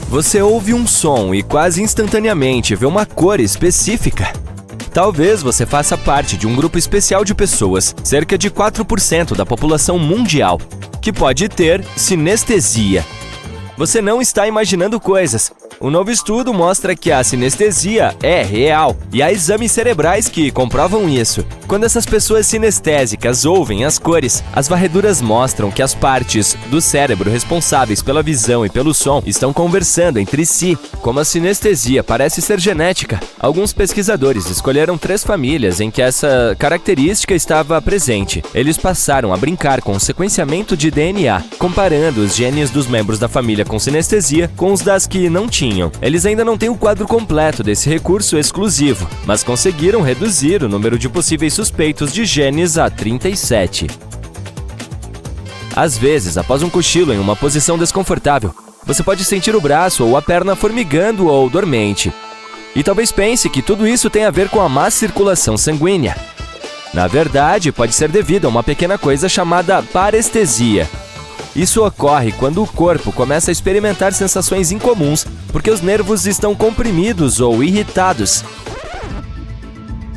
Você ouve um som e quase instantaneamente vê uma cor específica. Talvez você faça parte de um grupo especial de pessoas, cerca de 4% da população mundial, que pode ter sinestesia. Você não está imaginando coisas. Um novo estudo mostra que a sinestesia é real e há exames cerebrais que comprovam isso. Quando essas pessoas sinestésicas ouvem as cores, as varreduras mostram que as partes do cérebro responsáveis pela visão e pelo som estão conversando entre si. Como a sinestesia parece ser genética, alguns pesquisadores escolheram 3 famílias em que essa característica estava presente. Eles passaram a brincar com o sequenciamento de DNA, comparando os genes dos membros da família com sinestesia com os das que não tinham. Eles ainda não têm o quadro completo desse recurso exclusivo, mas conseguiram reduzir o número de possíveis suspeitos de genes a 37. Às vezes, após um cochilo em uma posição desconfortável, você pode sentir o braço ou a perna formigando ou dormente. E talvez pense que tudo isso tem a ver com a má circulação sanguínea. Na verdade, pode ser devido a uma pequena coisa chamada parestesia. Isso ocorre quando o corpo começa a experimentar sensações incomuns porque os nervos estão comprimidos ou irritados.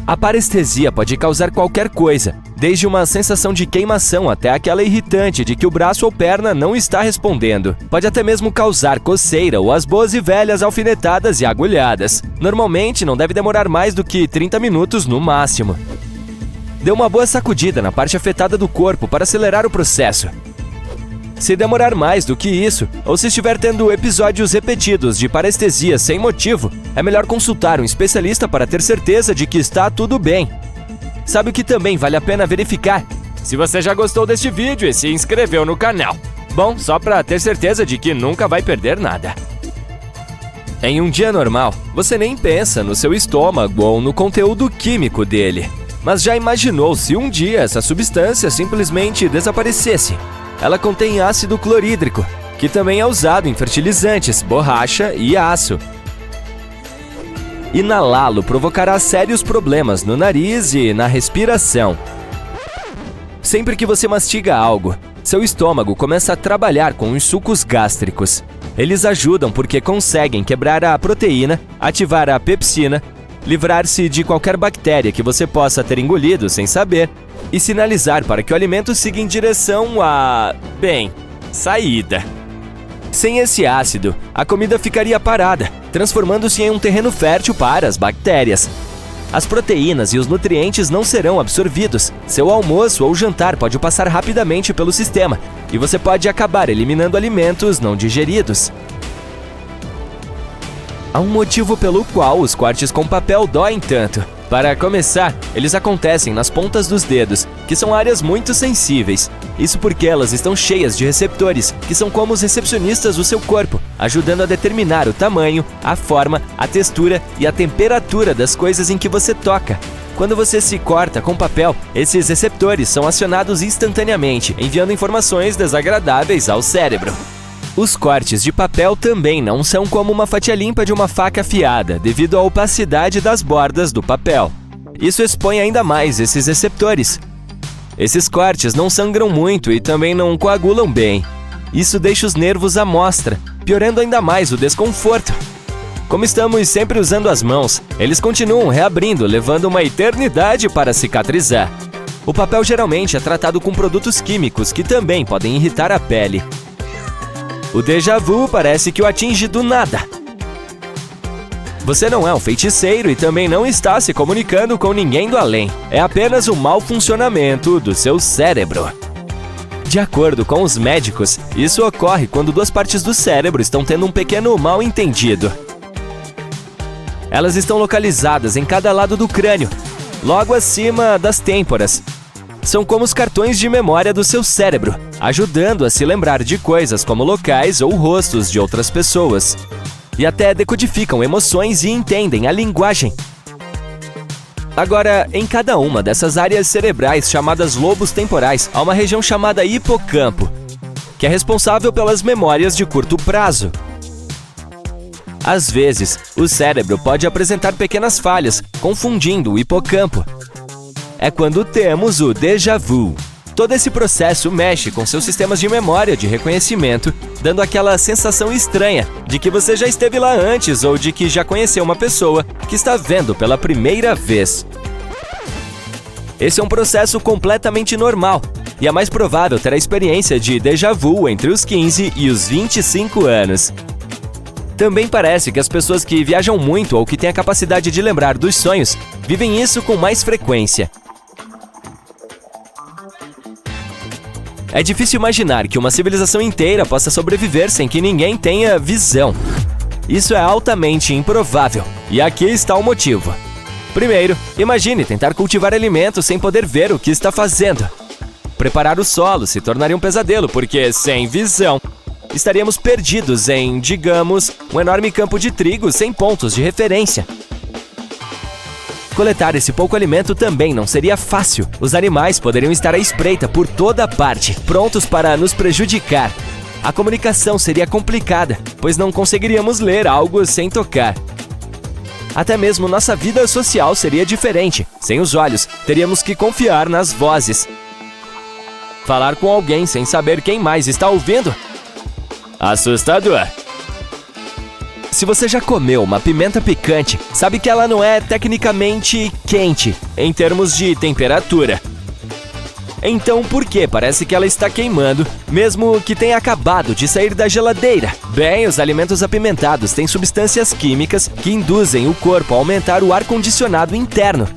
A parestesia pode causar qualquer coisa, desde uma sensação de queimação até aquela irritante de que o braço ou perna não está respondendo. Pode até mesmo causar coceira ou as boas e velhas alfinetadas e agulhadas. Normalmente não deve demorar mais do que 30 minutos no máximo. Dê uma boa sacudida na parte afetada do corpo para acelerar o processo. Se demorar mais do que isso, ou se estiver tendo episódios repetidos de parestesia sem motivo, é melhor consultar um especialista para ter certeza de que está tudo bem. Sabe o que também vale a pena verificar? Se você já gostou deste vídeo e se inscreveu no canal. Bom, só para ter certeza de que nunca vai perder nada. Em um dia normal, você nem pensa no seu estômago ou no conteúdo químico dele. Mas já imaginou se um dia essa substância simplesmente desaparecesse? Ela contém ácido clorídrico, que também é usado em fertilizantes, borracha e aço. Inalá-lo provocará sérios problemas no nariz e na respiração. Sempre que você mastiga algo, seu estômago começa a trabalhar com os sucos gástricos. Eles ajudam porque conseguem quebrar a proteína, ativar a pepsina, livrar-se de qualquer bactéria que você possa ter engolido sem saber e sinalizar para que o alimento siga em direção à, saída. Sem esse ácido, a comida ficaria parada, transformando-se em um terreno fértil para as bactérias. As proteínas e os nutrientes não serão absorvidos. Seu almoço ou jantar pode passar rapidamente pelo sistema e você pode acabar eliminando alimentos não digeridos. Há um motivo pelo qual os cortes com papel doem tanto. Para começar, eles acontecem nas pontas dos dedos, que são áreas muito sensíveis. Isso porque elas estão cheias de receptores, que são como os recepcionistas do seu corpo, ajudando a determinar o tamanho, a forma, a textura e a temperatura das coisas em que você toca. Quando você se corta com papel, esses receptores são acionados instantaneamente, enviando informações desagradáveis ao cérebro. Os cortes de papel também não são como uma fatia limpa de uma faca afiada, devido à opacidade das bordas do papel. Isso expõe ainda mais esses receptores. Esses cortes não sangram muito e também não coagulam bem. Isso deixa os nervos à mostra, piorando ainda mais o desconforto. Como estamos sempre usando as mãos, eles continuam reabrindo, levando uma eternidade para cicatrizar. O papel geralmente é tratado com produtos químicos que também podem irritar a pele. O déjà vu parece que o atinge do nada. Você não é um feiticeiro e também não está se comunicando com ninguém do além. É apenas o mau funcionamento do seu cérebro. De acordo com os médicos, isso ocorre quando 2 partes do cérebro estão tendo um pequeno mal-entendido. Elas estão localizadas em cada lado do crânio, logo acima das têmporas. São como os cartões de memória do seu cérebro, ajudando a se lembrar de coisas como locais ou rostos de outras pessoas. E até decodificam emoções e entendem a linguagem. Agora, em cada uma dessas áreas cerebrais chamadas lobos temporais, há uma região chamada hipocampo, que é responsável pelas memórias de curto prazo. Às vezes, o cérebro pode apresentar pequenas falhas, confundindo o hipocampo. É quando temos o déjà vu. Todo esse processo mexe com seus sistemas de memória de reconhecimento, dando aquela sensação estranha de que você já esteve lá antes ou de que já conheceu uma pessoa que está vendo pela primeira vez. Esse é um processo completamente normal e é mais provável ter a experiência de déjà vu entre os 15 e os 25 anos. Também parece que as pessoas que viajam muito ou que têm a capacidade de lembrar dos sonhos vivem isso com mais frequência. É difícil imaginar que uma civilização inteira possa sobreviver sem que ninguém tenha visão. Isso é altamente improvável, e aqui está o motivo. Primeiro, imagine tentar cultivar alimentos sem poder ver o que está fazendo. Preparar o solo se tornaria um pesadelo, porque, sem visão, estaríamos perdidos em, digamos, um enorme campo de trigo sem pontos de referência. Coletar esse pouco alimento também não seria fácil. Os animais poderiam estar à espreita por toda parte, prontos para nos prejudicar. A comunicação seria complicada, pois não conseguiríamos ler algo sem tocar. Até mesmo nossa vida social seria diferente. Sem os olhos, teríamos que confiar nas vozes. Falar com alguém sem saber quem mais está ouvindo? Assustador! Se você já comeu uma pimenta picante, sabe que ela não é tecnicamente quente, em termos de temperatura. Então por que parece que ela está queimando, mesmo que tenha acabado de sair da geladeira? Bem, os alimentos apimentados têm substâncias químicas que induzem o corpo a aumentar o ar-condicionado interno.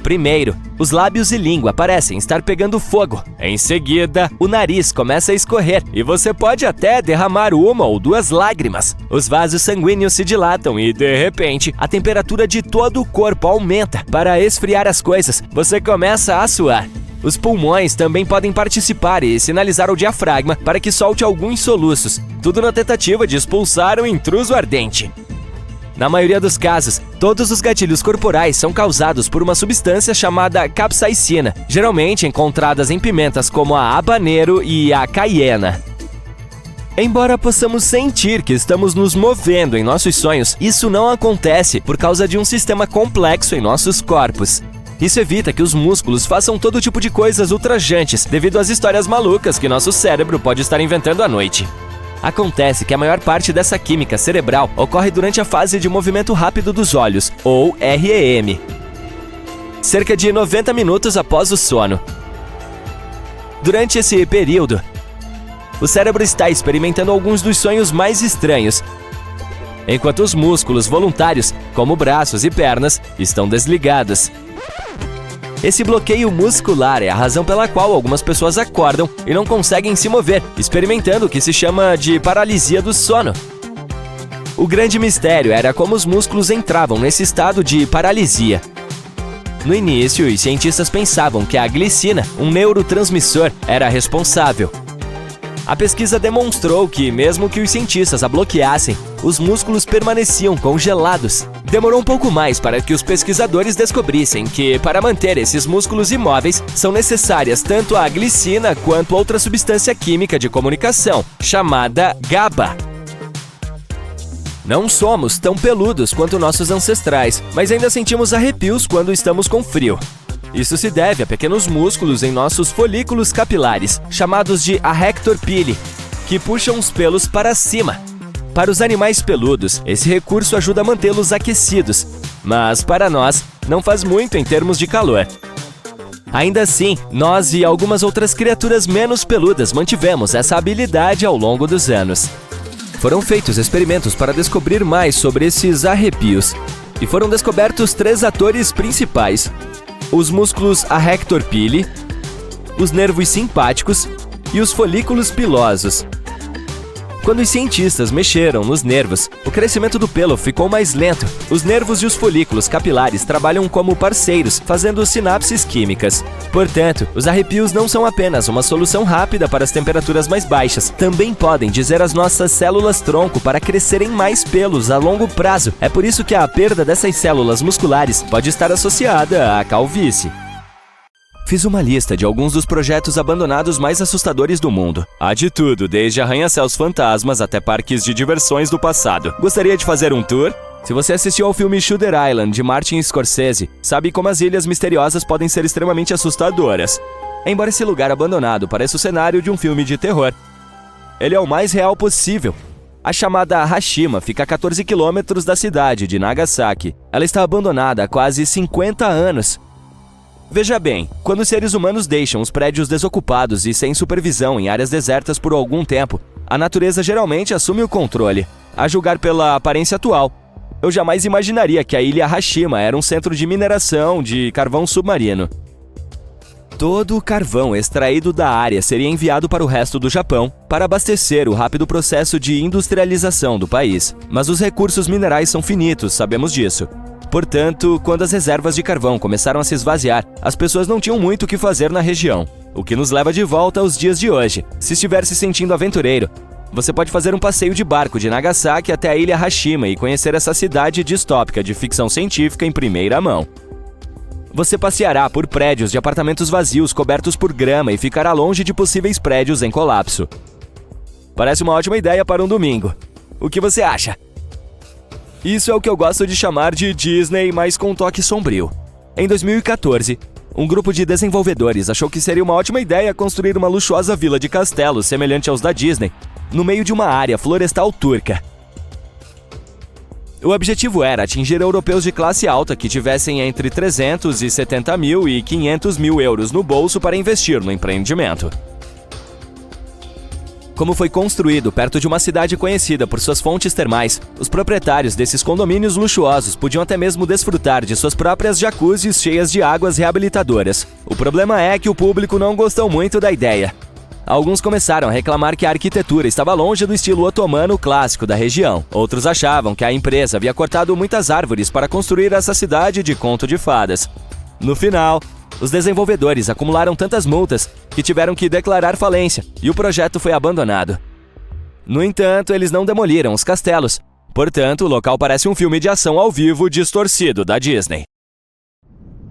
Primeiro, os lábios e língua parecem estar pegando fogo. Em seguida, o nariz começa a escorrer e você pode até derramar uma ou duas lágrimas. Os vasos sanguíneos se dilatam e, de repente, a temperatura de todo o corpo aumenta. Para esfriar as coisas, você começa a suar. Os pulmões também podem participar e sinalizar ao diafragma para que solte alguns soluços, tudo na tentativa de expulsar o intruso ardente. Na maioria dos casos, todos os gatilhos corporais são causados por uma substância chamada capsaicina, geralmente encontradas em pimentas como a habanero e a caiena. Embora possamos sentir que estamos nos movendo em nossos sonhos, isso não acontece por causa de um sistema complexo em nossos corpos. Isso evita que os músculos façam todo tipo de coisas ultrajantes devido às histórias malucas que nosso cérebro pode estar inventando à noite. Acontece que a maior parte dessa química cerebral ocorre durante a fase de movimento rápido dos olhos, ou REM, cerca de 90 minutos após o sono. Durante esse período, o cérebro está experimentando alguns dos sonhos mais estranhos, enquanto os músculos voluntários, como braços e pernas, estão desligados. Esse bloqueio muscular é a razão pela qual algumas pessoas acordam e não conseguem se mover, experimentando o que se chama de paralisia do sono. O grande mistério era como os músculos entravam nesse estado de paralisia. No início, os cientistas pensavam que a glicina, um neurotransmissor, era responsável. A pesquisa demonstrou que, mesmo que os cientistas a bloqueassem, os músculos permaneciam congelados. Demorou um pouco mais para que os pesquisadores descobrissem que, para manter esses músculos imóveis, são necessárias tanto a glicina quanto outra substância química de comunicação, chamada GABA. Não somos tão peludos quanto nossos ancestrais, mas ainda sentimos arrepios quando estamos com frio. Isso se deve a pequenos músculos em nossos folículos capilares, chamados de arrector pili, que puxam os pelos para cima. Para os animais peludos, esse recurso ajuda a mantê-los aquecidos, mas para nós, não faz muito em termos de calor. Ainda assim, nós e algumas outras criaturas menos peludas mantivemos essa habilidade ao longo dos anos. Foram feitos experimentos para descobrir mais sobre esses arrepios, e foram descobertos 3 atores principais: os músculos arrector pili, os nervos simpáticos e os folículos pilosos. Quando os cientistas mexeram nos nervos, o crescimento do pelo ficou mais lento. Os nervos e os folículos capilares trabalham como parceiros, fazendo sinapses químicas. Portanto, os arrepios não são apenas uma solução rápida para as temperaturas mais baixas. Também podem dizer às nossas células-tronco para crescerem mais pelos a longo prazo. É por isso que a perda dessas células musculares pode estar associada à calvície. Fiz uma lista de alguns dos projetos abandonados mais assustadores do mundo. Há de tudo, desde arranha-céus fantasmas até parques de diversões do passado. Gostaria de fazer um tour? Se você assistiu ao filme Shooter Island, de Martin Scorsese, sabe como as ilhas misteriosas podem ser extremamente assustadoras. Embora esse lugar abandonado pareça o cenário de um filme de terror, ele é o mais real possível. A chamada Hashima fica a 14 quilômetros da cidade de Nagasaki. Ela está abandonada há quase 50 anos. Veja bem, quando os seres humanos deixam os prédios desocupados e sem supervisão em áreas desertas por algum tempo, a natureza geralmente assume o controle. A julgar pela aparência atual, eu jamais imaginaria que a ilha Hashima era um centro de mineração de carvão submarino. Todo o carvão extraído da área seria enviado para o resto do Japão para abastecer o rápido processo de industrialização do país. Mas os recursos minerais são finitos, sabemos disso. Portanto, quando as reservas de carvão começaram a se esvaziar, as pessoas não tinham muito o que fazer na região. O que nos leva de volta aos dias de hoje. Se estiver se sentindo aventureiro, você pode fazer um passeio de barco de Nagasaki até a ilha Hashima e conhecer essa cidade distópica de ficção científica em primeira mão. Você passeará por prédios de apartamentos vazios cobertos por grama e ficará longe de possíveis prédios em colapso. Parece uma ótima ideia para um domingo. O que você acha? Isso é o que eu gosto de chamar de Disney, mas com um toque sombrio. Em 2014, um grupo de desenvolvedores achou que seria uma ótima ideia construir uma luxuosa vila de castelos semelhante aos da Disney, no meio de uma área florestal turca. O objetivo era atingir europeus de classe alta que tivessem entre 370 mil e 500 mil euros no bolso para investir no empreendimento. Como foi construído perto de uma cidade conhecida por suas fontes termais, os proprietários desses condomínios luxuosos podiam até mesmo desfrutar de suas próprias jacuzzis cheias de águas reabilitadoras. O problema é que o público não gostou muito da ideia. Alguns começaram a reclamar que a arquitetura estava longe do estilo otomano clássico da região. Outros achavam que a empresa havia cortado muitas árvores para construir essa cidade de conto de fadas. No final, os desenvolvedores acumularam tantas multas que tiveram que declarar falência e o projeto foi abandonado. No entanto, eles não demoliram os castelos. Portanto, o local parece um filme de ação ao vivo distorcido da Disney.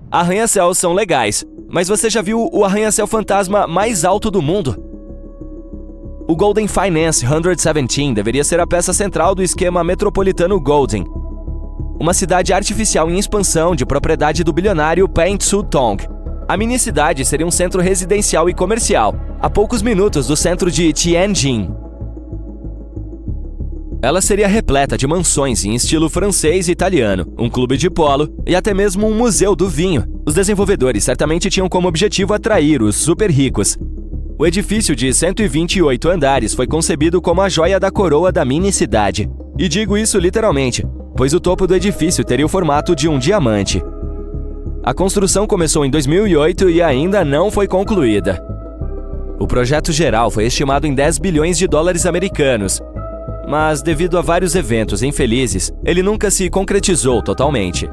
Arranha-céus são legais, mas você já viu o arranha-céu fantasma mais alto do mundo? O Golden Finance 117 deveria ser a peça central do esquema metropolitano Golden, uma cidade artificial em expansão de propriedade do bilionário Peng Su-tong. A mini-cidade seria um centro residencial e comercial, a poucos minutos do centro de Tianjin. Ela seria repleta de mansões em estilo francês e italiano, um clube de polo e até mesmo um museu do vinho. Os desenvolvedores certamente tinham como objetivo atrair os super ricos. O edifício de 128 andares foi concebido como a joia da coroa da mini-cidade. E digo isso literalmente, pois o topo do edifício teria o formato de um diamante. A construção começou em 2008 e ainda não foi concluída. O projeto geral foi estimado em 10 bilhões de dólares americanos, mas devido a vários eventos infelizes, ele nunca se concretizou totalmente.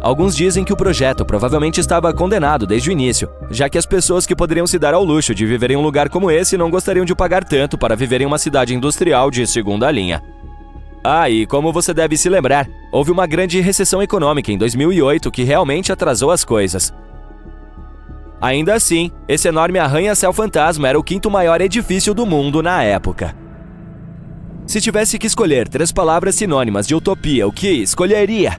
Alguns dizem que o projeto provavelmente estava condenado desde o início, já que as pessoas que poderiam se dar ao luxo de viver em um lugar como esse não gostariam de pagar tanto para viver em uma cidade industrial de segunda linha. Ah, e como você deve se lembrar, houve uma grande recessão econômica em 2008 que realmente atrasou as coisas. Ainda assim, esse enorme arranha-céu fantasma era o quinto maior edifício do mundo na época. Se tivesse que escolher 3 palavras sinônimas de utopia, o que escolheria?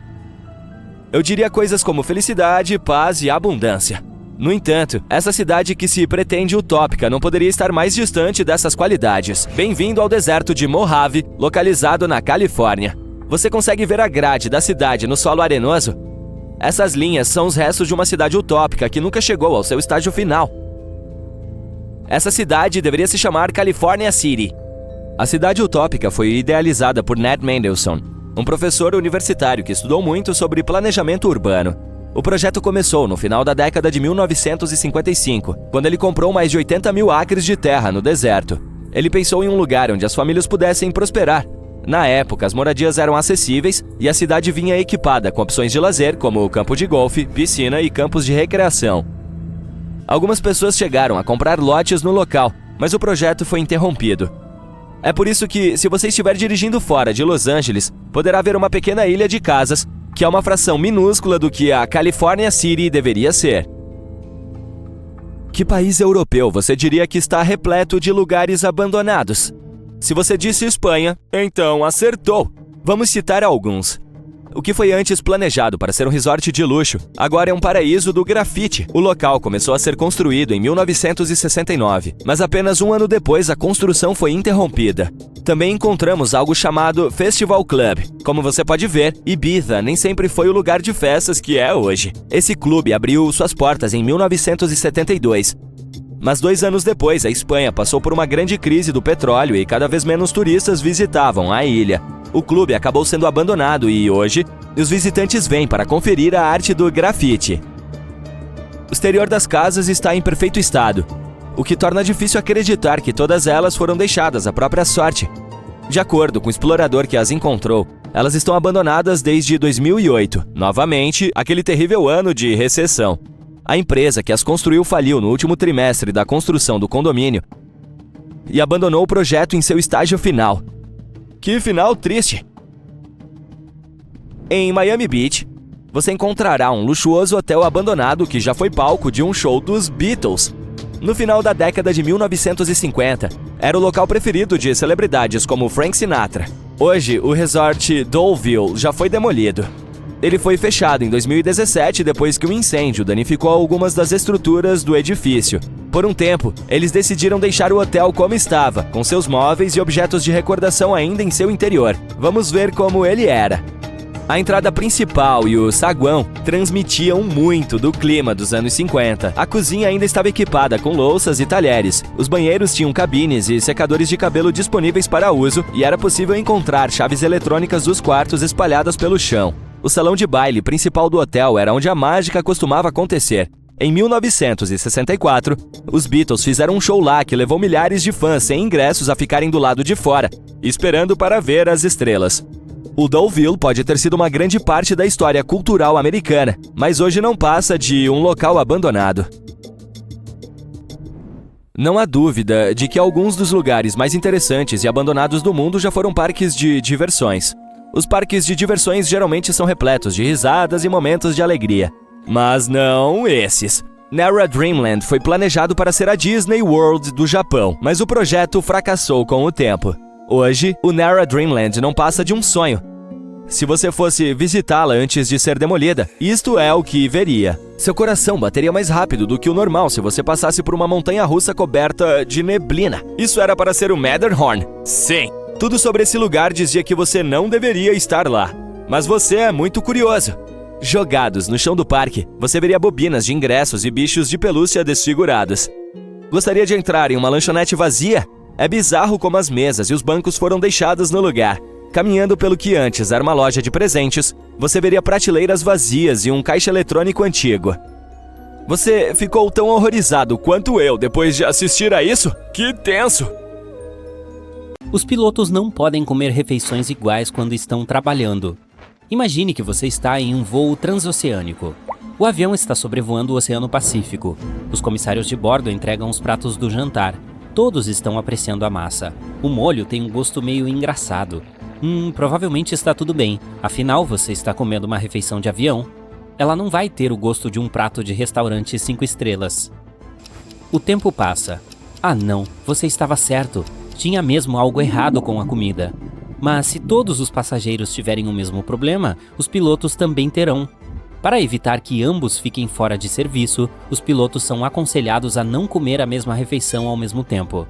Eu diria coisas como felicidade, paz e abundância. No entanto, essa cidade que se pretende utópica não poderia estar mais distante dessas qualidades. Bem-vindo ao deserto de Mojave, localizado na Califórnia. Você consegue ver a grade da cidade no solo arenoso? Essas linhas são os restos de uma cidade utópica que nunca chegou ao seu estágio final. Essa cidade deveria se chamar California City. A cidade utópica foi idealizada por Ned Mendelsohn, um professor universitário que estudou muito sobre planejamento urbano. O projeto começou no final da década de 1955, quando ele comprou mais de 80 mil acres de terra no deserto. Ele pensou em um lugar onde as famílias pudessem prosperar. Na época, as moradias eram acessíveis e a cidade vinha equipada com opções de lazer, como o campo de golfe, piscina e campos de recreação. Algumas pessoas chegaram a comprar lotes no local, mas o projeto foi interrompido. É por isso que, se você estiver dirigindo fora de Los Angeles, poderá ver uma pequena ilha de casas, que é uma fração minúscula do que a California City deveria ser. Que país europeu você diria que está repleto de lugares abandonados? Se você disse Espanha, então acertou. Vamos citar alguns. O que foi antes planejado para ser um resort de luxo, agora é um paraíso do grafite. O local começou a ser construído em 1969, mas apenas um ano depois a construção foi interrompida. Também encontramos algo chamado Festival Club. Como você pode ver, Ibiza nem sempre foi o lugar de festas que é hoje. Esse clube abriu suas portas em 1972. Mas 2 anos depois, a Espanha passou por uma grande crise do petróleo e cada vez menos turistas visitavam a ilha. O clube acabou sendo abandonado e, hoje, os visitantes vêm para conferir a arte do grafite. O exterior das casas está em perfeito estado, o que torna difícil acreditar que todas elas foram deixadas à própria sorte. De acordo com o explorador que as encontrou, elas estão abandonadas desde 2008, novamente, aquele terrível ano de recessão. A empresa que as construiu faliu no último trimestre da construção do condomínio e abandonou o projeto em seu estágio final. Que final triste! Em Miami Beach, você encontrará um luxuoso hotel abandonado que já foi palco de um show dos Beatles. No final da década de 1950, era o local preferido de celebridades como Frank Sinatra. Hoje, o resort Deauville já foi demolido. Ele foi fechado em 2017 depois que um incêndio danificou algumas das estruturas do edifício. Por um tempo, eles decidiram deixar o hotel como estava, com seus móveis e objetos de recordação ainda em seu interior. Vamos ver como ele era. A entrada principal e o saguão transmitiam muito do clima dos anos 50. A cozinha ainda estava equipada com louças e talheres. Os banheiros tinham cabines e secadores de cabelo disponíveis para uso e era possível encontrar chaves eletrônicas dos quartos espalhadas pelo chão. O salão de baile principal do hotel era onde a mágica costumava acontecer. Em 1964, os Beatles fizeram um show lá que levou milhares de fãs sem ingressos a ficarem do lado de fora, esperando para ver as estrelas. O Deauville pode ter sido uma grande parte da história cultural americana, mas hoje não passa de um local abandonado. Não há dúvida de que alguns dos lugares mais interessantes e abandonados do mundo já foram parques de diversões. Os parques de diversões geralmente são repletos de risadas e momentos de alegria. Mas não esses. Nara Dreamland foi planejado para ser a Disney World do Japão, mas o projeto fracassou com o tempo. Hoje, o Nara Dreamland não passa de um sonho. Se você fosse visitá-la antes de ser demolida, isto é o que veria. Seu coração bateria mais rápido do que o normal se você passasse por uma montanha-russa coberta de neblina. Isso era para ser o Matterhorn. Sim! Tudo sobre esse lugar dizia que você não deveria estar lá. Mas você é muito curioso. Jogados no chão do parque, você veria bobinas de ingressos e bichos de pelúcia desfigurados. Gostaria de entrar em uma lanchonete vazia? É bizarro como as mesas e os bancos foram deixados no lugar. Caminhando pelo que antes era uma loja de presentes, você veria prateleiras vazias e um caixa eletrônico antigo. Você ficou tão horrorizado quanto eu depois de assistir a isso? Que tenso! Os pilotos não podem comer refeições iguais quando estão trabalhando. Imagine que você está em um voo transoceânico. O avião está sobrevoando o Oceano Pacífico. Os comissários de bordo entregam os pratos do jantar. Todos estão apreciando a massa. O molho tem um gosto meio engraçado. Provavelmente está tudo bem. Afinal, você está comendo uma refeição de avião. Ela não vai ter o gosto de um prato de restaurante 5 estrelas. O tempo passa. Ah não, você estava certo. Tinha mesmo algo errado com a comida. Mas se todos os passageiros tiverem o mesmo problema, os pilotos também terão. Para evitar que ambos fiquem fora de serviço, os pilotos são aconselhados a não comer a mesma refeição ao mesmo tempo.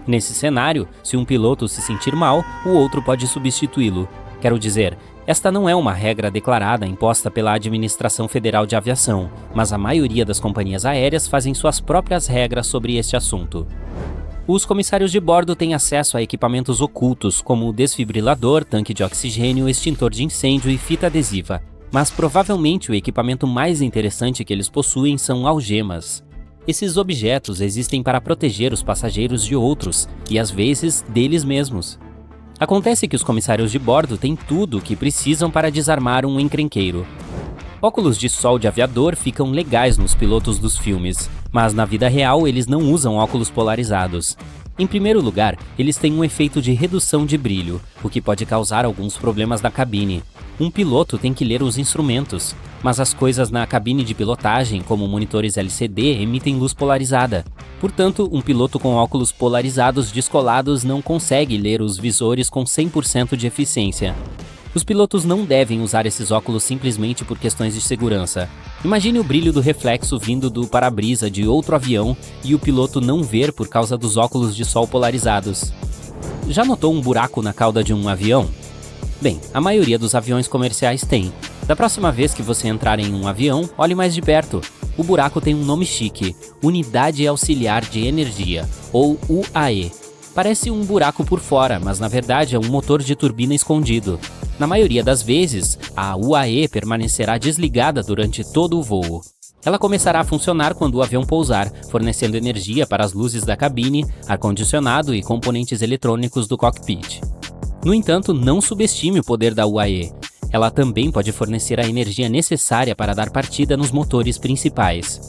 Nesse cenário, se um piloto se sentir mal, o outro pode substituí-lo. Quero dizer, esta não é uma regra declarada imposta pela Administração Federal de Aviação, mas a maioria das companhias aéreas fazem suas próprias regras sobre este assunto. Os comissários de bordo têm acesso a equipamentos ocultos, como desfibrilador, tanque de oxigênio, extintor de incêndio e fita adesiva. Mas provavelmente o equipamento mais interessante que eles possuem são algemas. Esses objetos existem para proteger os passageiros de outros, e às vezes deles mesmos. Acontece que os comissários de bordo têm tudo o que precisam para desarmar um encrenqueiro. Óculos de sol de aviador ficam legais nos pilotos dos filmes, mas na vida real eles não usam óculos polarizados. Em primeiro lugar, eles têm um efeito de redução de brilho, o que pode causar alguns problemas na cabine. Um piloto tem que ler os instrumentos, mas as coisas na cabine de pilotagem, como monitores LCD, emitem luz polarizada. Portanto, um piloto com óculos polarizados descolados não consegue ler os visores com 100% de eficiência. Os pilotos não devem usar esses óculos simplesmente por questões de segurança. Imagine o brilho do reflexo vindo do para-brisa de outro avião e o piloto não ver por causa dos óculos de sol polarizados. Já notou um buraco na cauda de um avião? Bem, a maioria dos aviões comerciais tem. Da próxima vez que você entrar em um avião, olhe mais de perto. O buraco tem um nome chique, Unidade Auxiliar de Energia, ou UAE. Parece um buraco por fora, mas na verdade é um motor de turbina escondido. Na maioria das vezes, a UAE permanecerá desligada durante todo o voo. Ela começará a funcionar quando o avião pousar, fornecendo energia para as luzes da cabine, ar-condicionado e componentes eletrônicos do cockpit. No entanto, não subestime o poder da UAE. Ela também pode fornecer a energia necessária para dar partida nos motores principais.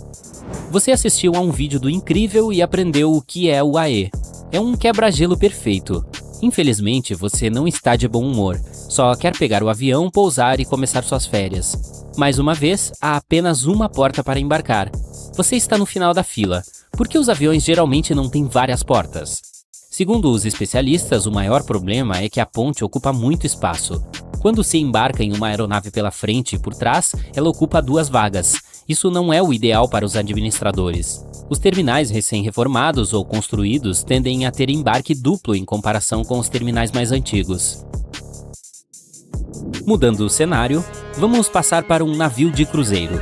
Você assistiu a um vídeo do Incrível e aprendeu o que é UAE. É um quebra-gelo perfeito. Infelizmente, você não está de bom humor, só quer pegar o avião, pousar e começar suas férias. Mais uma vez, há apenas uma porta para embarcar. Você está no final da fila. Por que os aviões geralmente não têm várias portas? Segundo os especialistas, o maior problema é que a ponte ocupa muito espaço. Quando se embarca em uma aeronave pela frente e por trás, ela ocupa 2 vagas. Isso não é o ideal para os administradores. Os terminais recém-reformados ou construídos tendem a ter embarque duplo em comparação com os terminais mais antigos. Mudando o cenário, vamos passar para um navio de cruzeiro.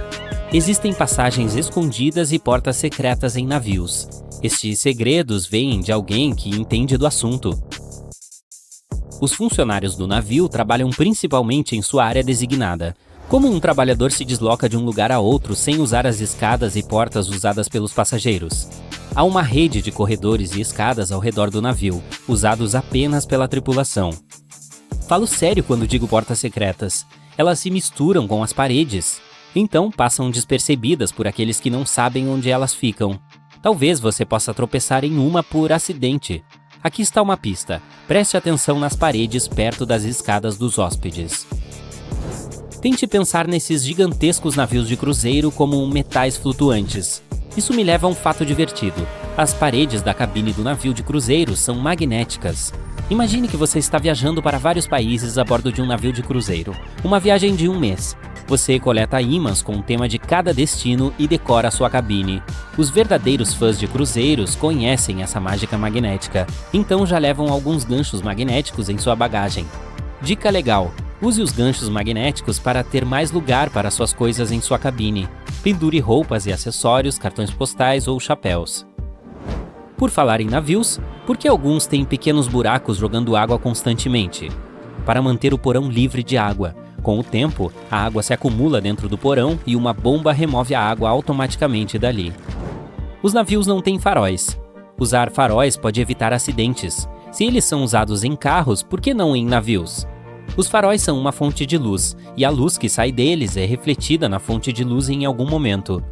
Existem passagens escondidas e portas secretas em navios. Estes segredos vêm de alguém que entende do assunto. Os funcionários do navio trabalham principalmente em sua área designada. Como um trabalhador se desloca de um lugar a outro sem usar as escadas e portas usadas pelos passageiros? Há uma rede de corredores e escadas ao redor do navio, usados apenas pela tripulação. Falo sério quando digo portas secretas. Elas se misturam com as paredes. Então passam despercebidas por aqueles que não sabem onde elas ficam. Talvez você possa tropeçar em uma por acidente. Aqui está uma pista. Preste atenção nas paredes perto das escadas dos hóspedes. Tente pensar nesses gigantescos navios de cruzeiro como metais flutuantes. Isso me leva a um fato divertido. As paredes da cabine do navio de cruzeiro são magnéticas. Imagine que você está viajando para vários países a bordo de um navio de cruzeiro. Uma viagem de 1 mês. Você coleta ímãs com o tema de cada destino e decora sua cabine. Os verdadeiros fãs de cruzeiros conhecem essa mágica magnética, então já levam alguns ganchos magnéticos em sua bagagem. Dica legal: use os ganchos magnéticos para ter mais lugar para suas coisas em sua cabine. Pendure roupas e acessórios, cartões postais ou chapéus. Por falar em navios, por que alguns têm pequenos buracos jogando água constantemente? Para manter o porão livre de água. Com o tempo, a água se acumula dentro do porão e uma bomba remove a água automaticamente dali. Os navios não têm faróis. Usar faróis pode evitar acidentes. Se eles são usados em carros, por que não em navios? Os faróis são uma fonte de luz, e a luz que sai deles é refletida na fonte de luz em algum momento.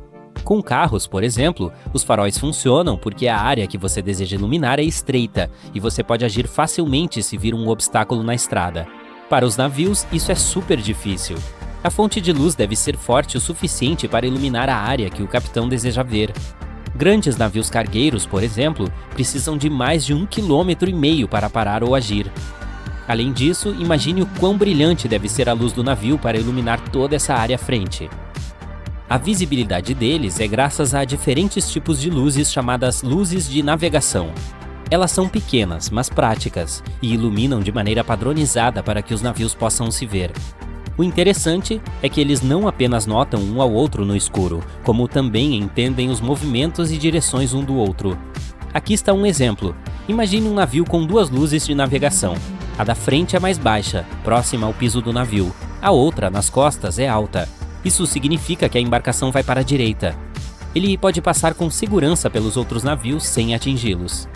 Com carros, por exemplo, os faróis funcionam porque a área que você deseja iluminar é estreita, e você pode agir facilmente se vir um obstáculo na estrada. Para os navios, isso é super difícil. A fonte de luz deve ser forte o suficiente para iluminar a área que o capitão deseja ver. Grandes navios cargueiros, por exemplo, precisam de mais de 1,5 km para parar ou agir. Além disso, imagine o quão brilhante deve ser a luz do navio para iluminar toda essa área à frente. A visibilidade deles é graças a diferentes tipos de luzes chamadas luzes de navegação. Elas são pequenas, mas práticas, e iluminam de maneira padronizada para que os navios possam se ver. O interessante é que eles não apenas notam um ao outro no escuro, como também entendem os movimentos e direções um do outro. Aqui está um exemplo. Imagine um navio com 2 luzes de navegação. A da frente é mais baixa, próxima ao piso do navio. A outra, nas costas, é alta. Isso significa que a embarcação vai para a direita. Ele pode passar com segurança pelos outros navios sem atingi-los.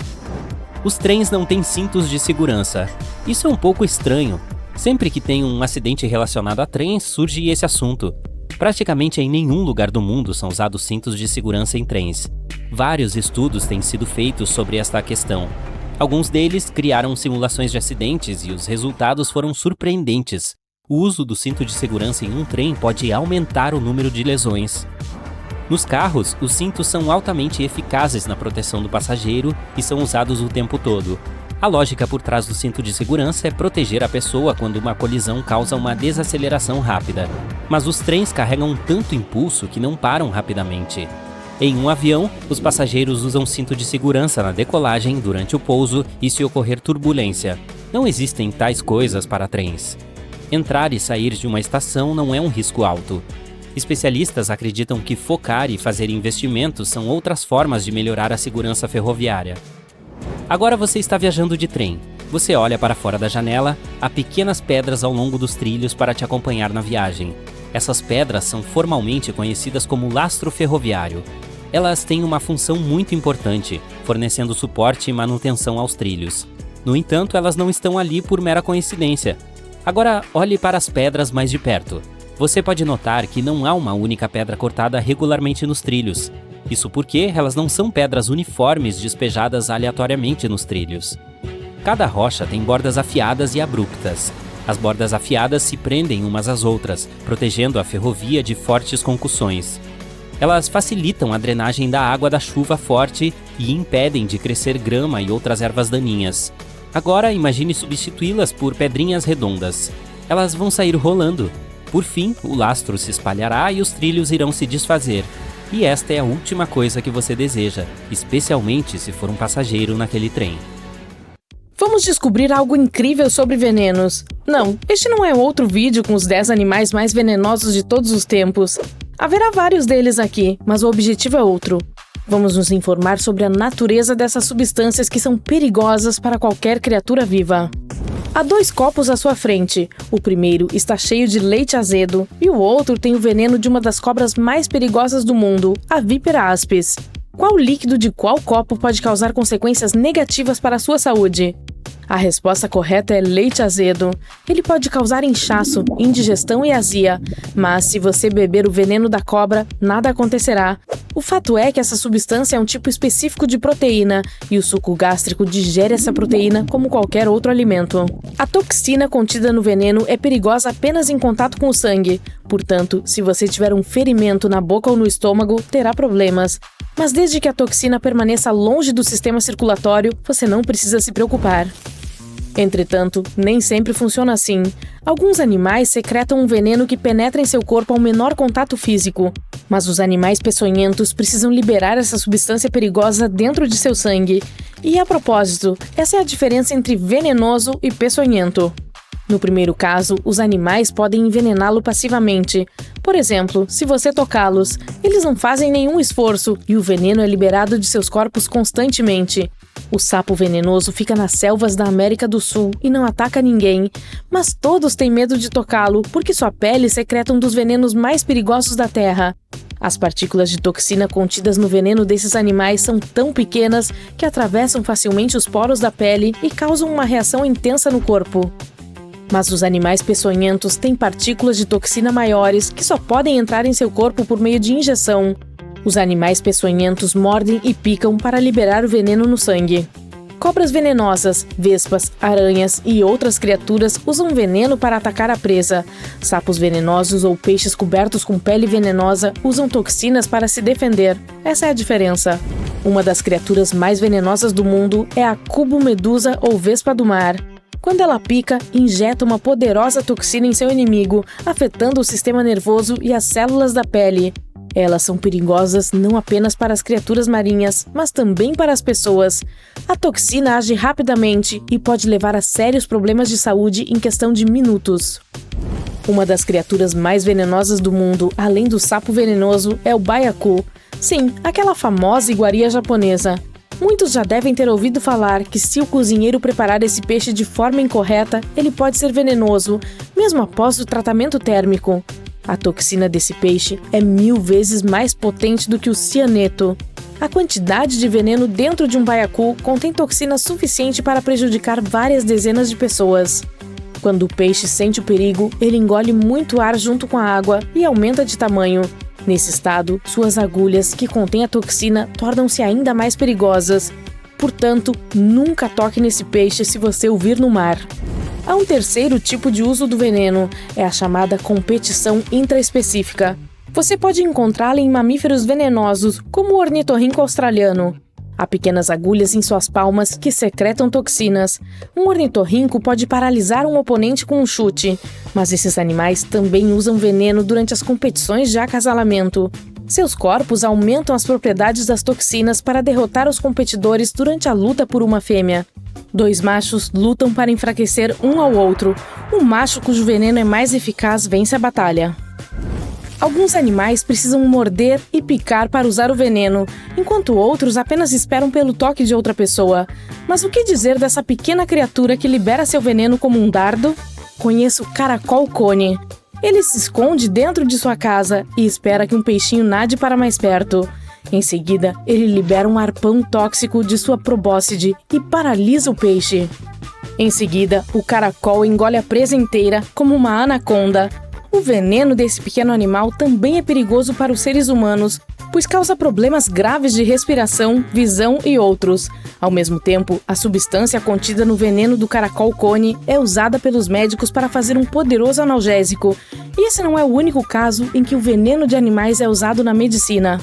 Os trens não têm cintos de segurança. Isso é um pouco estranho. Sempre que tem um acidente relacionado a trens, surge esse assunto. Praticamente em nenhum lugar do mundo são usados cintos de segurança em trens. Vários estudos têm sido feitos sobre esta questão. Alguns deles criaram simulações de acidentes e os resultados foram surpreendentes. O uso do cinto de segurança em um trem pode aumentar o número de lesões. Nos carros, os cintos são altamente eficazes na proteção do passageiro e são usados o tempo todo. A lógica por trás do cinto de segurança é proteger a pessoa quando uma colisão causa uma desaceleração rápida. Mas os trens carregam tanto impulso que não param rapidamente. Em um avião, os passageiros usam cinto de segurança na decolagem, durante o pouso e se ocorrer turbulência. Não existem tais coisas para trens. Entrar e sair de uma estação não é um risco alto. Especialistas acreditam que focar e fazer investimentos são outras formas de melhorar a segurança ferroviária. Agora você está viajando de trem. Você olha para fora da janela, há pequenas pedras ao longo dos trilhos para te acompanhar na viagem. Essas pedras são formalmente conhecidas como lastro ferroviário. Elas têm uma função muito importante, fornecendo suporte e manutenção aos trilhos. No entanto, elas não estão ali por mera coincidência. Agora olhe para as pedras mais de perto. Você pode notar que não há uma única pedra cortada regularmente nos trilhos. Isso porque elas não são pedras uniformes despejadas aleatoriamente nos trilhos. Cada rocha tem bordas afiadas e abruptas. As bordas afiadas se prendem umas às outras, protegendo a ferrovia de fortes concussões. Elas facilitam a drenagem da água da chuva forte e impedem de crescer grama e outras ervas daninhas. Agora imagine substituí-las por pedrinhas redondas. Elas vão sair rolando. Por fim, o lastro se espalhará e os trilhos irão se desfazer. E esta é a última coisa que você deseja, especialmente se for um passageiro naquele trem. Vamos descobrir algo incrível sobre venenos. Não, este não é outro vídeo com os 10 animais mais venenosos de todos os tempos. Haverá vários deles aqui, mas o objetivo é outro. Vamos nos informar sobre a natureza dessas substâncias que são perigosas para qualquer criatura viva. Há 2 copos à sua frente. O primeiro está cheio de leite azedo e o outro tem o veneno de uma das cobras mais perigosas do mundo, a vípera aspis. Qual líquido de qual copo pode causar consequências negativas para a sua saúde? A resposta correta é leite azedo. Ele pode causar inchaço, indigestão e azia, mas se você beber o veneno da cobra, nada acontecerá. O fato é que essa substância é um tipo específico de proteína e o suco gástrico digere essa proteína como qualquer outro alimento. A toxina contida no veneno é perigosa apenas em contato com o sangue. Portanto, se você tiver um ferimento na boca ou no estômago, terá problemas. Mas desde que a toxina permaneça longe do sistema circulatório, você não precisa se preocupar. Entretanto, nem sempre funciona assim. Alguns animais secretam um veneno que penetra em seu corpo ao menor contato físico, mas os animais peçonhentos precisam liberar essa substância perigosa dentro de seu sangue. E a propósito, essa é a diferença entre venenoso e peçonhento. No primeiro caso, os animais podem envenená-lo passivamente. Por exemplo, se você tocá-los, eles não fazem nenhum esforço e o veneno é liberado de seus corpos constantemente. O sapo venenoso fica nas selvas da América do Sul e não ataca ninguém, mas todos têm medo de tocá-lo porque sua pele secreta um dos venenos mais perigosos da Terra. As partículas de toxina contidas no veneno desses animais são tão pequenas que atravessam facilmente os poros da pele e causam uma reação intensa no corpo. Mas os animais peçonhentos têm partículas de toxina maiores que só podem entrar em seu corpo por meio de injeção. Os animais peçonhentos mordem e picam para liberar o veneno no sangue. Cobras venenosas, vespas, aranhas e outras criaturas usam veneno para atacar a presa. Sapos venenosos ou peixes cobertos com pele venenosa usam toxinas para se defender. Essa é a diferença. Uma das criaturas mais venenosas do mundo é a cubomedusa ou vespa do mar. Quando ela pica, injeta uma poderosa toxina em seu inimigo, afetando o sistema nervoso e as células da pele. Elas são perigosas não apenas para as criaturas marinhas, mas também para as pessoas. A toxina age rapidamente e pode levar a sérios problemas de saúde em questão de minutos. Uma das criaturas mais venenosas do mundo, além do sapo venenoso, é o baiacu. Sim, aquela famosa iguaria japonesa. Muitos já devem ter ouvido falar que se o cozinheiro preparar esse peixe de forma incorreta, ele pode ser venenoso, mesmo após o tratamento térmico. A toxina desse peixe é 1000 vezes mais potente do que o cianeto. A quantidade de veneno dentro de um baiacu contém toxina suficiente para prejudicar várias dezenas de pessoas. Quando o peixe sente o perigo, ele engole muito ar junto com a água e aumenta de tamanho. Nesse estado, suas agulhas, que contêm a toxina, tornam-se ainda mais perigosas. Portanto, nunca toque nesse peixe se você o vir no mar. Há um terceiro tipo de uso do veneno, é a chamada competição intraespecífica. Você pode encontrá-la em mamíferos venenosos, como o ornitorrinco australiano. Há pequenas agulhas em suas palmas que secretam toxinas. Um ornitorrinco pode paralisar um oponente com um chute, mas esses animais também usam veneno durante as competições de acasalamento. Seus corpos aumentam as propriedades das toxinas para derrotar os competidores durante a luta por uma fêmea. 2 machos lutam para enfraquecer um ao outro. Um macho cujo veneno é mais eficaz vence a batalha. Alguns animais precisam morder e picar para usar o veneno, enquanto outros apenas esperam pelo toque de outra pessoa. Mas o que dizer dessa pequena criatura que libera seu veneno como um dardo? Conheço o caracol-cone. Ele se esconde dentro de sua casa e espera que um peixinho nade para mais perto. Em seguida, ele libera um arpão tóxico de sua probóscide e paralisa o peixe. Em seguida, o caracol engole a presa inteira como uma anaconda. O veneno desse pequeno animal também é perigoso para os seres humanos, pois causa problemas graves de respiração, visão e outros. Ao mesmo tempo, a substância contida no veneno do caracol-cone é usada pelos médicos para fazer um poderoso analgésico. E esse não é o único caso em que o veneno de animais é usado na medicina.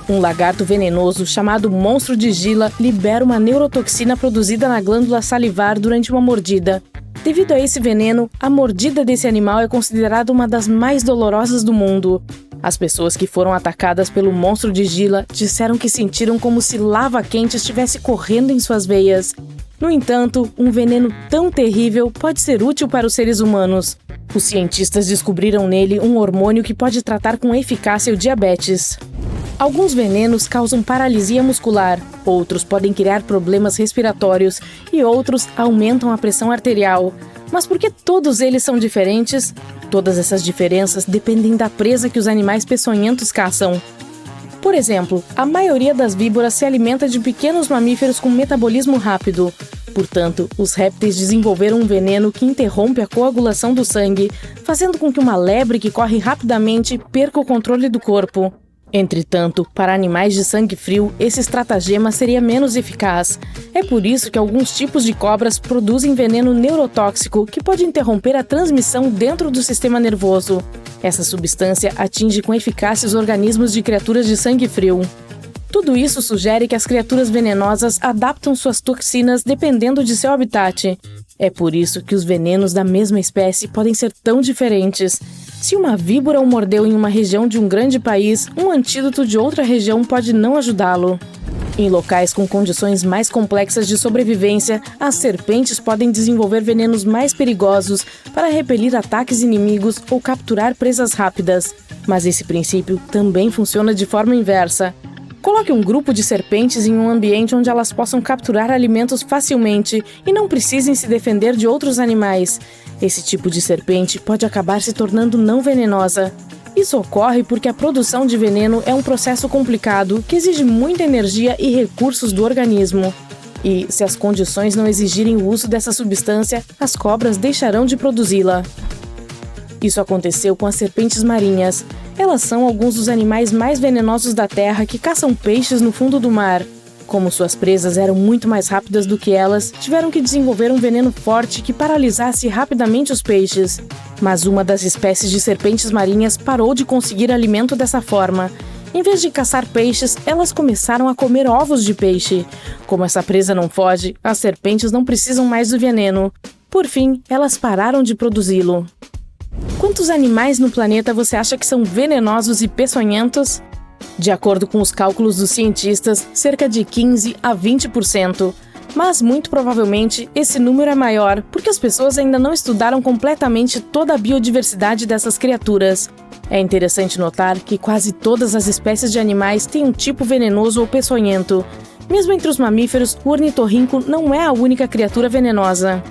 Um lagarto venenoso chamado monstro de Gila libera uma neurotoxina produzida na glândula salivar durante uma mordida. Devido a esse veneno, a mordida desse animal é considerada uma das mais dolorosas do mundo. As pessoas que foram atacadas pelo monstro de Gila disseram que sentiram como se lava quente estivesse correndo em suas veias. No entanto, um veneno tão terrível pode ser útil para os seres humanos. Os cientistas descobriram nele um hormônio que pode tratar com eficácia o diabetes. Alguns venenos causam paralisia muscular, outros podem criar problemas respiratórios e outros aumentam a pressão arterial. Mas por que todos eles são diferentes? Todas essas diferenças dependem da presa que os animais peçonhentos caçam. Por exemplo, a maioria das víboras se alimenta de pequenos mamíferos com metabolismo rápido. Portanto, os répteis desenvolveram um veneno que interrompe a coagulação do sangue, fazendo com que uma lebre que corre rapidamente perca o controle do corpo. Entretanto, para animais de sangue frio, esse estratagema seria menos eficaz. É por isso que alguns tipos de cobras produzem veneno neurotóxico que pode interromper a transmissão dentro do sistema nervoso. Essa substância atinge com eficácia os organismos de criaturas de sangue frio. Tudo isso sugere que as criaturas venenosas adaptam suas toxinas dependendo de seu habitat. É por isso que os venenos da mesma espécie podem ser tão diferentes. Se uma víbora o mordeu em uma região de um grande país, um antídoto de outra região pode não ajudá-lo. Em locais com condições mais complexas de sobrevivência, as serpentes podem desenvolver venenos mais perigosos para repelir ataques inimigos ou capturar presas rápidas. Mas esse princípio também funciona de forma inversa. Coloque um grupo de serpentes em um ambiente onde elas possam capturar alimentos facilmente e não precisem se defender de outros animais. Esse tipo de serpente pode acabar se tornando não venenosa. Isso ocorre porque a produção de veneno é um processo complicado que exige muita energia e recursos do organismo. E, se as condições não exigirem o uso dessa substância, as cobras deixarão de produzi-la. Isso aconteceu com as serpentes marinhas. Elas são alguns dos animais mais venenosos da Terra que caçam peixes no fundo do mar. Como suas presas eram muito mais rápidas do que elas, tiveram que desenvolver um veneno forte que paralisasse rapidamente os peixes. Mas uma das espécies de serpentes marinhas parou de conseguir alimento dessa forma. Em vez de caçar peixes, elas começaram a comer ovos de peixe. Como essa presa não foge, as serpentes não precisam mais do veneno. Por fim, elas pararam de produzi-lo. Quantos animais no planeta você acha que são venenosos e peçonhentos? De acordo com os cálculos dos cientistas, cerca de 15 a 20%. Mas, muito provavelmente, esse número é maior porque as pessoas ainda não estudaram completamente toda a biodiversidade dessas criaturas. É interessante notar que quase todas as espécies de animais têm um tipo venenoso ou peçonhento. Mesmo entre os mamíferos, o ornitorrinco não é a única criatura venenosa.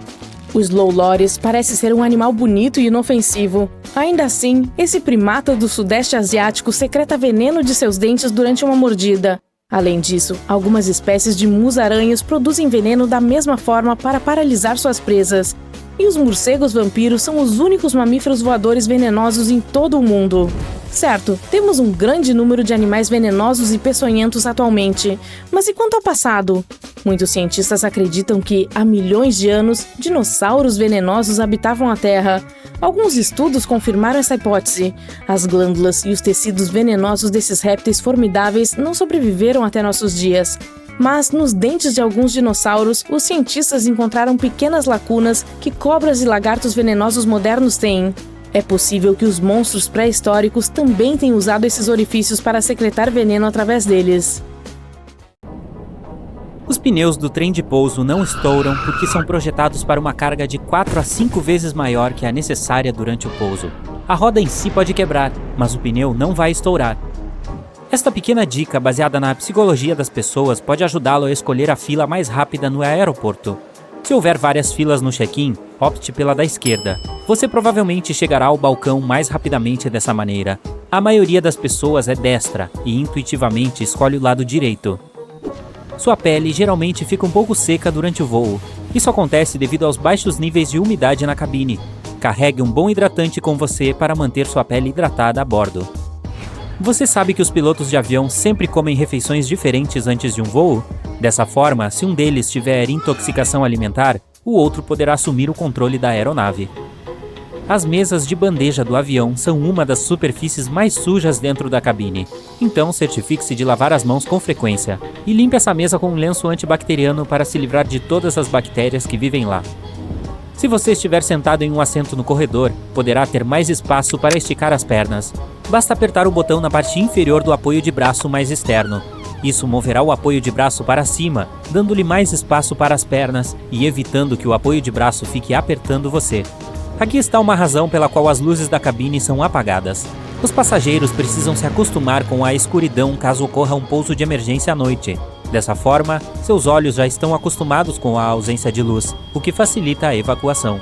O Slow Loris parece ser um animal bonito e inofensivo. Ainda assim, esse primata do Sudeste Asiático secreta veneno de seus dentes durante uma mordida. Além disso, algumas espécies de musaranhos produzem veneno da mesma forma para paralisar suas presas. E os morcegos vampiros são os únicos mamíferos voadores venenosos em todo o mundo. Certo, temos um grande número de animais venenosos e peçonhentos atualmente, mas e quanto ao passado? Muitos cientistas acreditam que, há milhões de anos, dinossauros venenosos habitavam a Terra. Alguns estudos confirmaram essa hipótese. As glândulas e os tecidos venenosos desses répteis formidáveis não sobreviveram até nossos dias. Mas nos dentes de alguns dinossauros, os cientistas encontraram pequenas lacunas que cobras e lagartos venenosos modernos têm. É possível que os monstros pré-históricos também tenham usado esses orifícios para secretar veneno através deles. Os pneus do trem de pouso não estouram porque são projetados para uma carga de 4 a 5 vezes maior que a necessária durante o pouso. A roda em si pode quebrar, mas o pneu não vai estourar. Esta pequena dica, baseada na psicologia das pessoas, pode ajudá-lo a escolher a fila mais rápida no aeroporto. Se houver várias filas no check-in, opte pela da esquerda. Você provavelmente chegará ao balcão mais rapidamente dessa maneira. A maioria das pessoas é destra e intuitivamente escolhe o lado direito. Sua pele geralmente fica um pouco seca durante o voo. Isso acontece devido aos baixos níveis de umidade na cabine. Carregue um bom hidratante com você para manter sua pele hidratada a bordo. Você sabe que os pilotos de avião sempre comem refeições diferentes antes de um voo? Dessa forma, se um deles tiver intoxicação alimentar, o outro poderá assumir o controle da aeronave. As mesas de bandeja do avião são uma das superfícies mais sujas dentro da cabine. Então, certifique-se de lavar as mãos com frequência. E limpe essa mesa com um lenço antibacteriano para se livrar de todas as bactérias que vivem lá. Se você estiver sentado em um assento no corredor, poderá ter mais espaço para esticar as pernas. Basta apertar o botão na parte inferior do apoio de braço mais externo. Isso moverá o apoio de braço para cima, dando-lhe mais espaço para as pernas e evitando que o apoio de braço fique apertando você. Aqui está uma razão pela qual as luzes da cabine são apagadas. Os passageiros precisam se acostumar com a escuridão caso ocorra um pouso de emergência à noite. Dessa forma, seus olhos já estão acostumados com a ausência de luz, o que facilita a evacuação.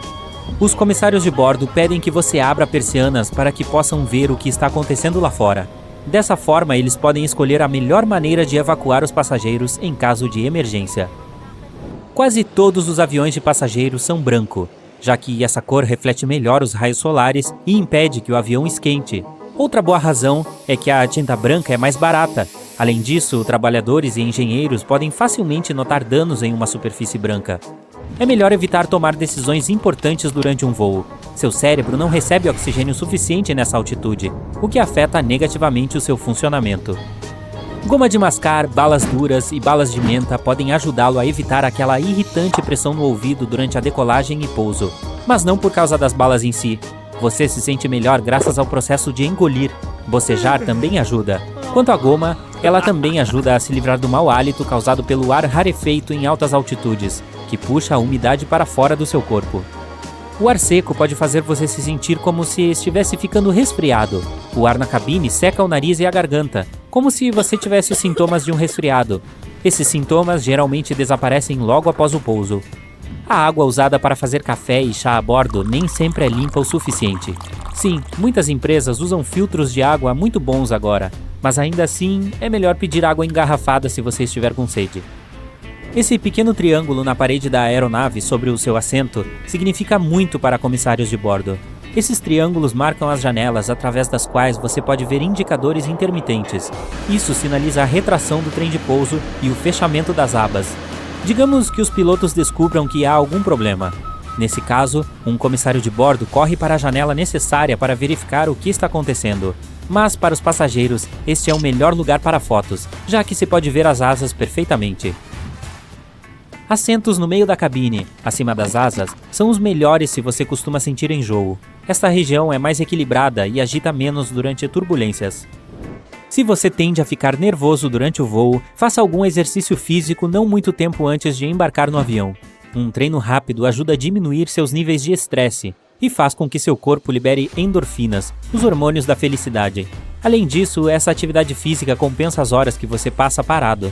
Os comissários de bordo pedem que você abra persianas para que possam ver o que está acontecendo lá fora. Dessa forma, eles podem escolher a melhor maneira de evacuar os passageiros em caso de emergência. Quase todos os aviões de passageiros são branco, já que essa cor reflete melhor os raios solares e impede que o avião esquente. Outra boa razão é que a tinta branca é mais barata. Além disso, trabalhadores e engenheiros podem facilmente notar danos em uma superfície branca. É melhor evitar tomar decisões importantes durante um voo. Seu cérebro não recebe oxigênio suficiente nessa altitude, o que afeta negativamente o seu funcionamento. Goma de mascar, balas duras e balas de menta podem ajudá-lo a evitar aquela irritante pressão no ouvido durante a decolagem e pouso, mas não por causa das balas em si. Você se sente melhor graças ao processo de engolir. Bocejar também ajuda. Quanto à goma, ela também ajuda a se livrar do mau hálito causado pelo ar rarefeito em altas altitudes, que puxa a umidade para fora do seu corpo. O ar seco pode fazer você se sentir como se estivesse ficando resfriado. O ar na cabine seca o nariz e a garganta, como se você tivesse os sintomas de um resfriado. Esses sintomas geralmente desaparecem logo após o pouso. A água usada para fazer café e chá a bordo nem sempre é limpa o suficiente. Sim, muitas empresas usam filtros de água muito bons agora, mas ainda assim é melhor pedir água engarrafada se você estiver com sede. Esse pequeno triângulo na parede da aeronave sobre o seu assento significa muito para comissários de bordo. Esses triângulos marcam as janelas através das quais você pode ver indicadores intermitentes. Isso sinaliza a retração do trem de pouso e o fechamento das abas. Digamos que os pilotos descubram que há algum problema. Nesse caso, um comissário de bordo corre para a janela necessária para verificar o que está acontecendo. Mas para os passageiros, este é o melhor lugar para fotos, já que se pode ver as asas perfeitamente. Assentos no meio da cabine, acima das asas, são os melhores se você costuma sentir enjoo. Esta região é mais equilibrada e agita menos durante turbulências. Se você tende a ficar nervoso durante o voo, faça algum exercício físico não muito tempo antes de embarcar no avião. Um treino rápido ajuda a diminuir seus níveis de estresse e faz com que seu corpo libere endorfinas, os hormônios da felicidade. Além disso, essa atividade física compensa as horas que você passa parado.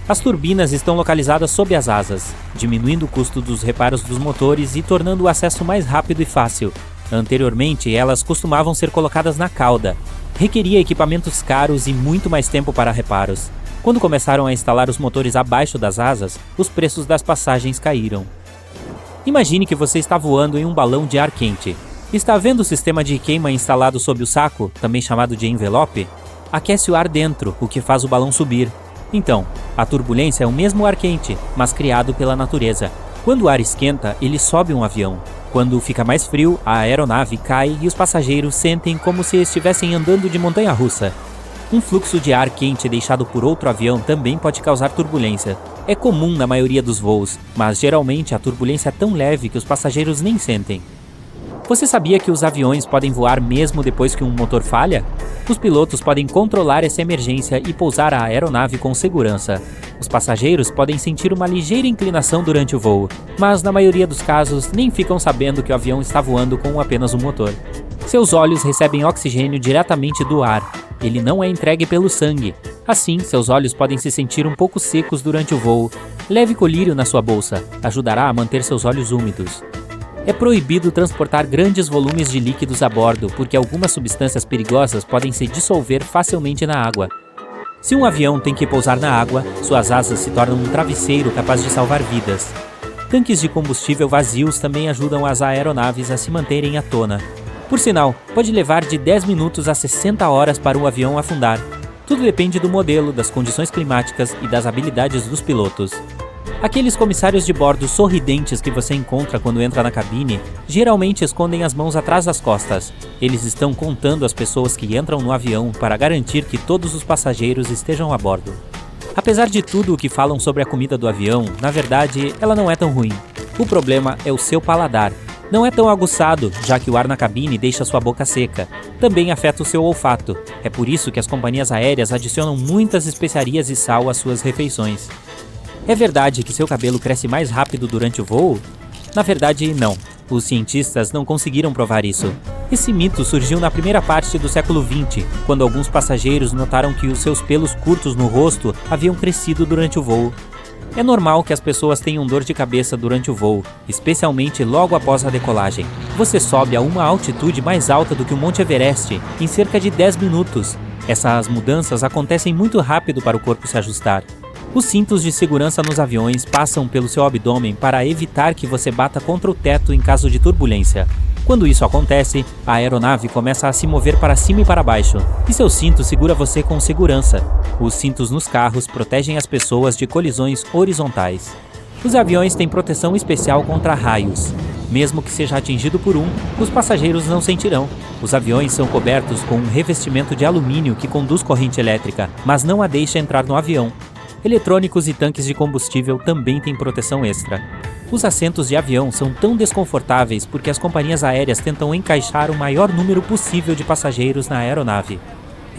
As turbinas estão localizadas sob as asas, diminuindo o custo dos reparos dos motores e tornando o acesso mais rápido e fácil. Anteriormente, elas costumavam ser colocadas na cauda. Requeria equipamentos caros e muito mais tempo para reparos. Quando começaram a instalar os motores abaixo das asas, os preços das passagens caíram. Imagine que você está voando em um balão de ar quente. Está vendo o sistema de queima instalado sob o saco, também chamado de envelope? Aquece o ar dentro, o que faz o balão subir. Então, a turbulência é o mesmo ar quente, mas criado pela natureza. Quando o ar esquenta, ele sobe um avião. Quando fica mais frio, a aeronave cai e os passageiros sentem como se estivessem andando de montanha-russa. Um fluxo de ar quente deixado por outro avião também pode causar turbulência. É comum na maioria dos voos, mas geralmente a turbulência é tão leve que os passageiros nem sentem. Você sabia que os aviões podem voar mesmo depois que um motor falha? Os pilotos podem controlar essa emergência e pousar a aeronave com segurança. Os passageiros podem sentir uma ligeira inclinação durante o voo, mas na maioria dos casos nem ficam sabendo que o avião está voando com apenas um motor. Seus olhos recebem oxigênio diretamente do ar. Ele não é entregue pelo sangue. Assim, seus olhos podem se sentir um pouco secos durante o voo. Leve colírio na sua bolsa. Ajudará a manter seus olhos úmidos. É proibido transportar grandes volumes de líquidos a bordo, porque algumas substâncias perigosas podem se dissolver facilmente na água. Se um avião tem que pousar na água, suas asas se tornam um travesseiro capaz de salvar vidas. Tanques de combustível vazios também ajudam as aeronaves a se manterem à tona. Por sinal, pode levar de 10 minutos a 60 horas para o avião afundar. Tudo depende do modelo, das condições climáticas e das habilidades dos pilotos. Aqueles comissários de bordo sorridentes que você encontra quando entra na cabine, geralmente escondem as mãos atrás das costas. Eles estão contando as pessoas que entram no avião para garantir que todos os passageiros estejam a bordo. Apesar de tudo o que falam sobre a comida do avião, na verdade, ela não é tão ruim. O problema é o seu paladar. Não é tão aguçado, já que o ar na cabine deixa sua boca seca. Também afeta o seu olfato. É por isso que as companhias aéreas adicionam muitas especiarias e sal às suas refeições. É verdade que seu cabelo cresce mais rápido durante o voo? Na verdade, não. Os cientistas não conseguiram provar isso. Esse mito surgiu na primeira parte do século XX, quando alguns passageiros notaram que os seus pelos curtos no rosto haviam crescido durante o voo. É normal que as pessoas tenham dor de cabeça durante o voo, especialmente logo após a decolagem. Você sobe a uma altitude mais alta do que o Monte Everest em cerca de 10 minutos. Essas mudanças acontecem muito rápido para o corpo se ajustar. Os cintos de segurança nos aviões passam pelo seu abdômen para evitar que você bata contra o teto em caso de turbulência. Quando isso acontece, a aeronave começa a se mover para cima e para baixo, e seu cinto segura você com segurança. Os cintos nos carros protegem as pessoas de colisões horizontais. Os aviões têm proteção especial contra raios. Mesmo que seja atingido por um, os passageiros não sentirão. Os aviões são cobertos com um revestimento de alumínio que conduz corrente elétrica, mas não a deixa entrar no avião. Eletrônicos e tanques de combustível também têm proteção extra. Os assentos de avião são tão desconfortáveis porque as companhias aéreas tentam encaixar o maior número possível de passageiros na aeronave.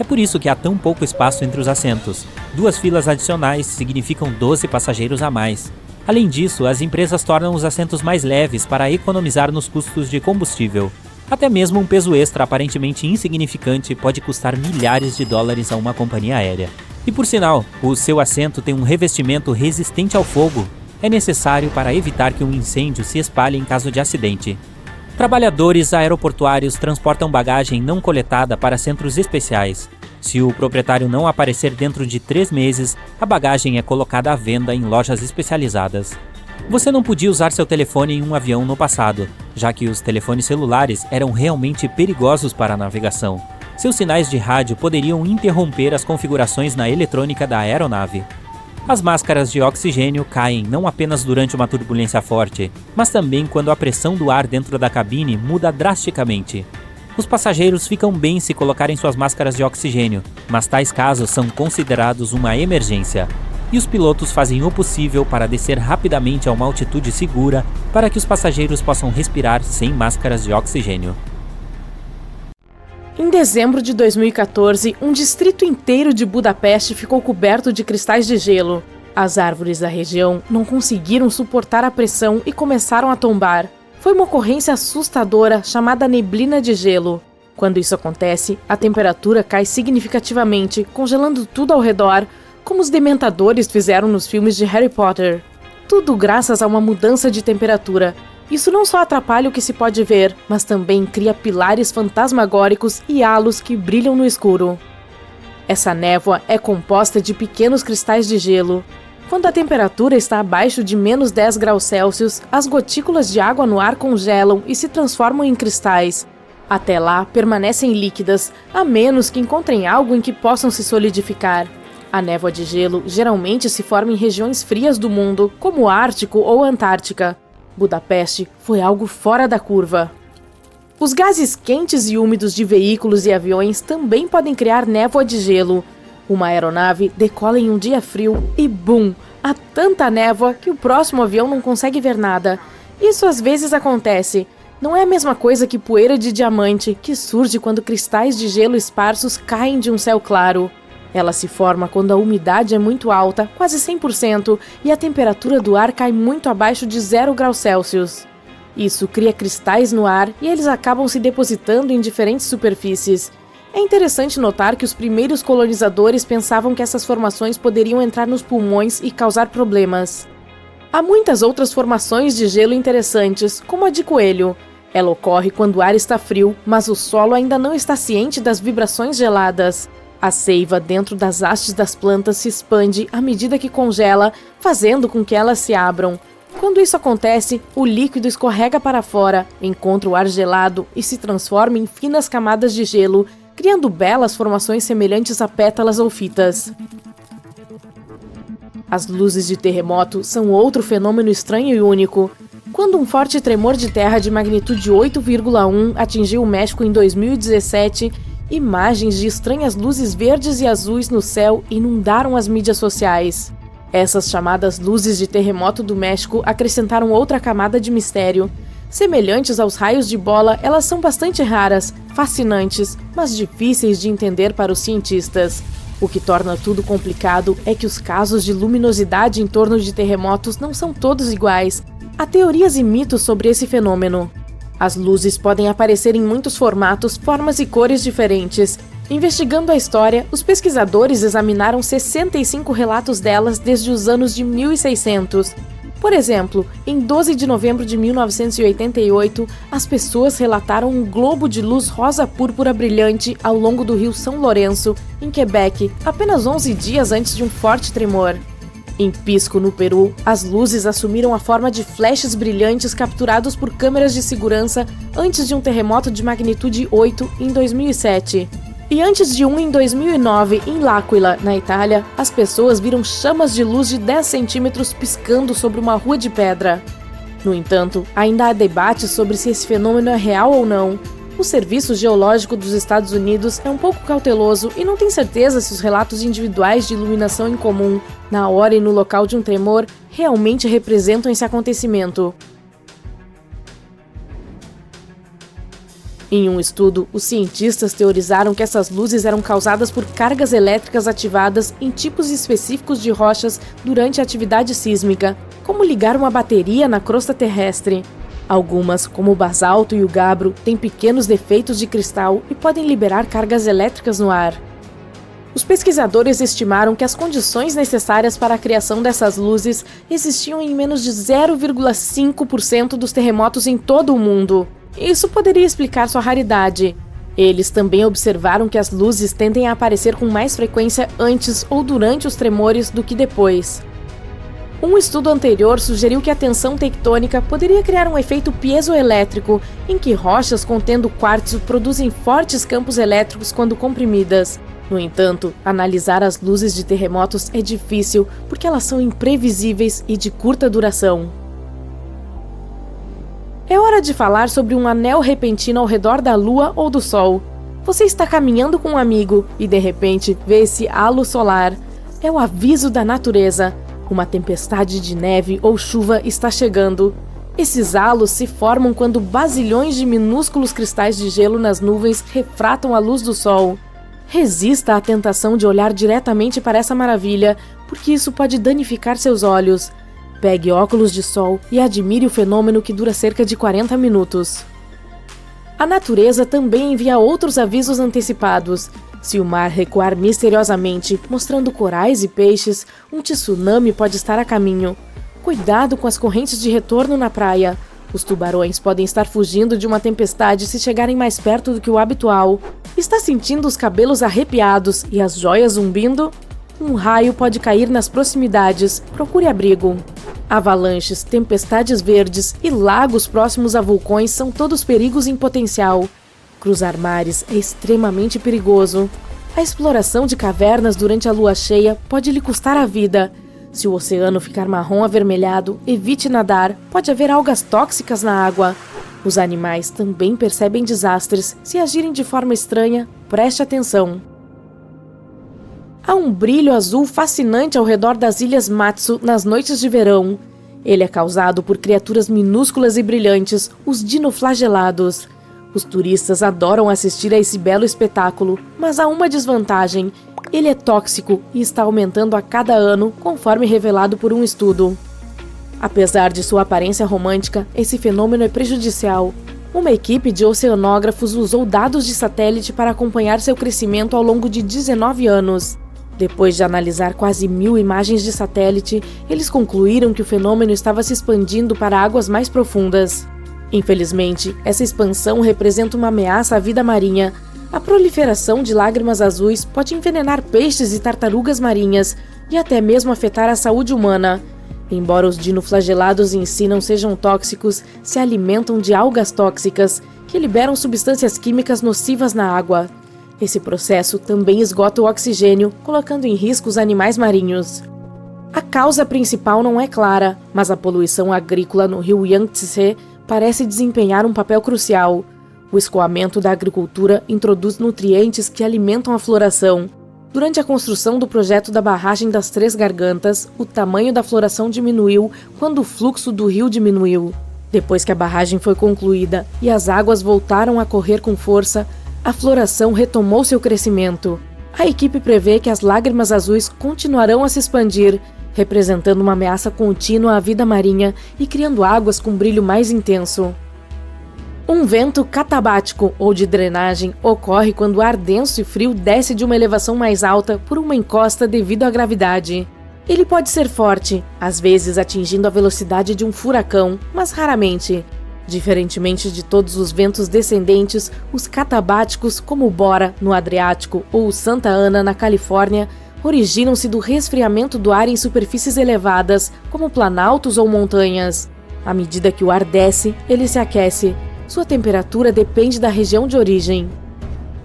É por isso que há tão pouco espaço entre os assentos. 2 filas adicionais significam 12 passageiros a mais. Além disso, as empresas tornam os assentos mais leves para economizar nos custos de combustível. Até mesmo um peso extra aparentemente insignificante pode custar milhares de dólares a uma companhia aérea. E por sinal, o seu assento tem um revestimento resistente ao fogo. É necessário para evitar que um incêndio se espalhe em caso de acidente. Trabalhadores aeroportuários transportam bagagem não coletada para centros especiais. Se o proprietário não aparecer dentro de 3 meses, a bagagem é colocada à venda em lojas especializadas. Você não podia usar seu telefone em um avião no passado, já que os telefones celulares eram realmente perigosos para a navegação. Seus sinais de rádio poderiam interromper as configurações na eletrônica da aeronave. As máscaras de oxigênio caem não apenas durante uma turbulência forte, mas também quando a pressão do ar dentro da cabine muda drasticamente. Os passageiros ficam bem se colocarem suas máscaras de oxigênio, mas tais casos são considerados uma emergência. E os pilotos fazem o possível para descer rapidamente a uma altitude segura para que os passageiros possam respirar sem máscaras de oxigênio. Em dezembro de 2014, um distrito inteiro de Budapeste ficou coberto de cristais de gelo. As árvores da região não conseguiram suportar a pressão e começaram a tombar. Foi uma ocorrência assustadora chamada neblina de gelo. Quando isso acontece, a temperatura cai significativamente, congelando tudo ao redor, como os dementadores fizeram nos filmes de Harry Potter. Tudo graças a uma mudança de temperatura. Isso não só atrapalha o que se pode ver, mas também cria pilares fantasmagóricos e halos que brilham no escuro. Essa névoa é composta de pequenos cristais de gelo. Quando a temperatura está abaixo de menos 10 graus Celsius, as gotículas de água no ar congelam e se transformam em cristais. Até lá, permanecem líquidas, a menos que encontrem algo em que possam se solidificar. A névoa de gelo geralmente se forma em regiões frias do mundo, como o Ártico ou a Antártica. Budapeste foi algo fora da curva. Os gases quentes e úmidos de veículos e aviões também podem criar névoa de gelo. Uma aeronave decola em um dia frio e bum! Há tanta névoa que o próximo avião não consegue ver nada. Isso às vezes acontece. Não é a mesma coisa que poeira de diamante que surge quando cristais de gelo esparsos caem de um céu claro. Ela se forma quando a umidade é muito alta, quase 100%, e a temperatura do ar cai muito abaixo de 0 graus Celsius. Isso cria cristais no ar e eles acabam se depositando em diferentes superfícies. É interessante notar que os primeiros colonizadores pensavam que essas formações poderiam entrar nos pulmões e causar problemas. Há muitas outras formações de gelo interessantes, como a de coelho. Ela ocorre quando o ar está frio, mas o solo ainda não está ciente das vibrações geladas. A seiva dentro das hastes das plantas se expande à medida que congela, fazendo com que elas se abram. Quando isso acontece, o líquido escorrega para fora, encontra o ar gelado e se transforma em finas camadas de gelo, criando belas formações semelhantes a pétalas ou fitas. As luzes de terremoto são outro fenômeno estranho e único. Quando um forte tremor de terra de magnitude 8,1 atingiu o México em 2017, imagens de estranhas luzes verdes e azuis no céu inundaram as mídias sociais. Essas chamadas luzes de terremoto do México acrescentaram outra camada de mistério. Semelhantes aos raios de bola, elas são bastante raras, fascinantes, mas difíceis de entender para os cientistas. O que torna tudo complicado é que os casos de luminosidade em torno de terremotos não são todos iguais. Há teorias e mitos sobre esse fenômeno. As luzes podem aparecer em muitos formatos, formas e cores diferentes. Investigando a história, os pesquisadores examinaram 65 relatos delas desde os anos de 1600. Por exemplo, em 12 de novembro de 1988, as pessoas relataram um globo de luz rosa-púrpura brilhante ao longo do rio São Lourenço, em Quebec, apenas 11 dias antes de um forte tremor. Em Pisco, no Peru, as luzes assumiram a forma de flashes brilhantes capturados por câmeras de segurança antes de um terremoto de magnitude 8 em 2007. E antes de um em 2009, em L'Aquila, na Itália, as pessoas viram chamas de luz de 10 centímetros piscando sobre uma rua de pedra. No entanto, ainda há debates sobre se esse fenômeno é real ou não. O Serviço Geológico dos Estados Unidos é um pouco cauteloso e não tem certeza se os relatos individuais de iluminação em comum, na hora e no local de um tremor, realmente representam esse acontecimento. Em um estudo, os cientistas teorizaram que essas luzes eram causadas por cargas elétricas ativadas em tipos específicos de rochas durante a atividade sísmica, como ligar uma bateria na crosta terrestre. Algumas, como o basalto e o gabbro, têm pequenos defeitos de cristal e podem liberar cargas elétricas no ar. Os pesquisadores estimaram que as condições necessárias para a criação dessas luzes existiam em menos de 0,5% dos terremotos em todo o mundo. Isso poderia explicar sua raridade. Eles também observaram que as luzes tendem a aparecer com mais frequência antes ou durante os tremores do que depois. Um estudo anterior sugeriu que a tensão tectônica poderia criar um efeito piezoelétrico, em que rochas contendo quartzo produzem fortes campos elétricos quando comprimidas. No entanto, analisar as luzes de terremotos é difícil porque elas são imprevisíveis e de curta duração. É hora de falar sobre um anel repentino ao redor da Lua ou do Sol. Você está caminhando com um amigo e, de repente, vê esse halo solar. É o aviso da natureza. Uma tempestade de neve ou chuva está chegando. Esses halos se formam quando bazilhões de minúsculos cristais de gelo nas nuvens refratam a luz do Sol. Resista à tentação de olhar diretamente para essa maravilha, porque isso pode danificar seus olhos. Pegue óculos de sol e admire o fenômeno que dura cerca de 40 minutos. A natureza também envia outros avisos antecipados. Se o mar recuar misteriosamente, mostrando corais e peixes, um tsunami pode estar a caminho. Cuidado com as correntes de retorno na praia. Os tubarões podem estar fugindo de uma tempestade se chegarem mais perto do que o habitual. Está sentindo os cabelos arrepiados e as joias zumbindo? Um raio pode cair nas proximidades. Procure abrigo. Avalanches, tempestades verdes e lagos próximos a vulcões são todos perigos em potencial. Cruzar mares é extremamente perigoso. A exploração de cavernas durante a lua cheia pode lhe custar a vida. Se o oceano ficar marrom avermelhado, evite nadar. Pode haver algas tóxicas na água. Os animais também percebem desastres. Se agirem de forma estranha, preste atenção. Há um brilho azul fascinante ao redor das ilhas Matsu nas noites de verão. Ele é causado por criaturas minúsculas e brilhantes, os dinoflagelados. Os turistas adoram assistir a esse belo espetáculo, mas há uma desvantagem. Ele é tóxico e está aumentando a cada ano, conforme revelado por um estudo. Apesar de sua aparência romântica, esse fenômeno é prejudicial. Uma equipe de oceanógrafos usou dados de satélite para acompanhar seu crescimento ao longo de 19 anos. Depois de analisar quase 1000 imagens de satélite, eles concluíram que o fenômeno estava se expandindo para águas mais profundas. Infelizmente, essa expansão representa uma ameaça à vida marinha. A proliferação de lágrimas azuis pode envenenar peixes e tartarugas marinhas e até mesmo afetar a saúde humana. Embora os dinoflagelados em si não sejam tóxicos, se alimentam de algas tóxicas, que liberam substâncias químicas nocivas na água. Esse processo também esgota o oxigênio, colocando em risco os animais marinhos. A causa principal não é clara, mas a poluição agrícola no rio Yangtze parece desempenhar um papel crucial. O escoamento da agricultura introduz nutrientes que alimentam a floração. Durante a construção do projeto da barragem das Três Gargantas, o tamanho da floração diminuiu quando o fluxo do rio diminuiu. Depois que a barragem foi concluída e as águas voltaram a correr com força, a floração retomou seu crescimento. A equipe prevê que as lágrimas azuis continuarão a se expandir, representando uma ameaça contínua à vida marinha e criando águas com brilho mais intenso. Um vento catabático, ou de drenagem, ocorre quando o ar denso e frio desce de uma elevação mais alta por uma encosta devido à gravidade. Ele pode ser forte, às vezes atingindo a velocidade de um furacão, mas raramente. Diferentemente de todos os ventos descendentes, os catabáticos, como o Bora, no Adriático, ou o Santa Ana, na Califórnia, originam-se do resfriamento do ar em superfícies elevadas, como planaltos ou montanhas. À medida que o ar desce, ele se aquece. Sua temperatura depende da região de origem.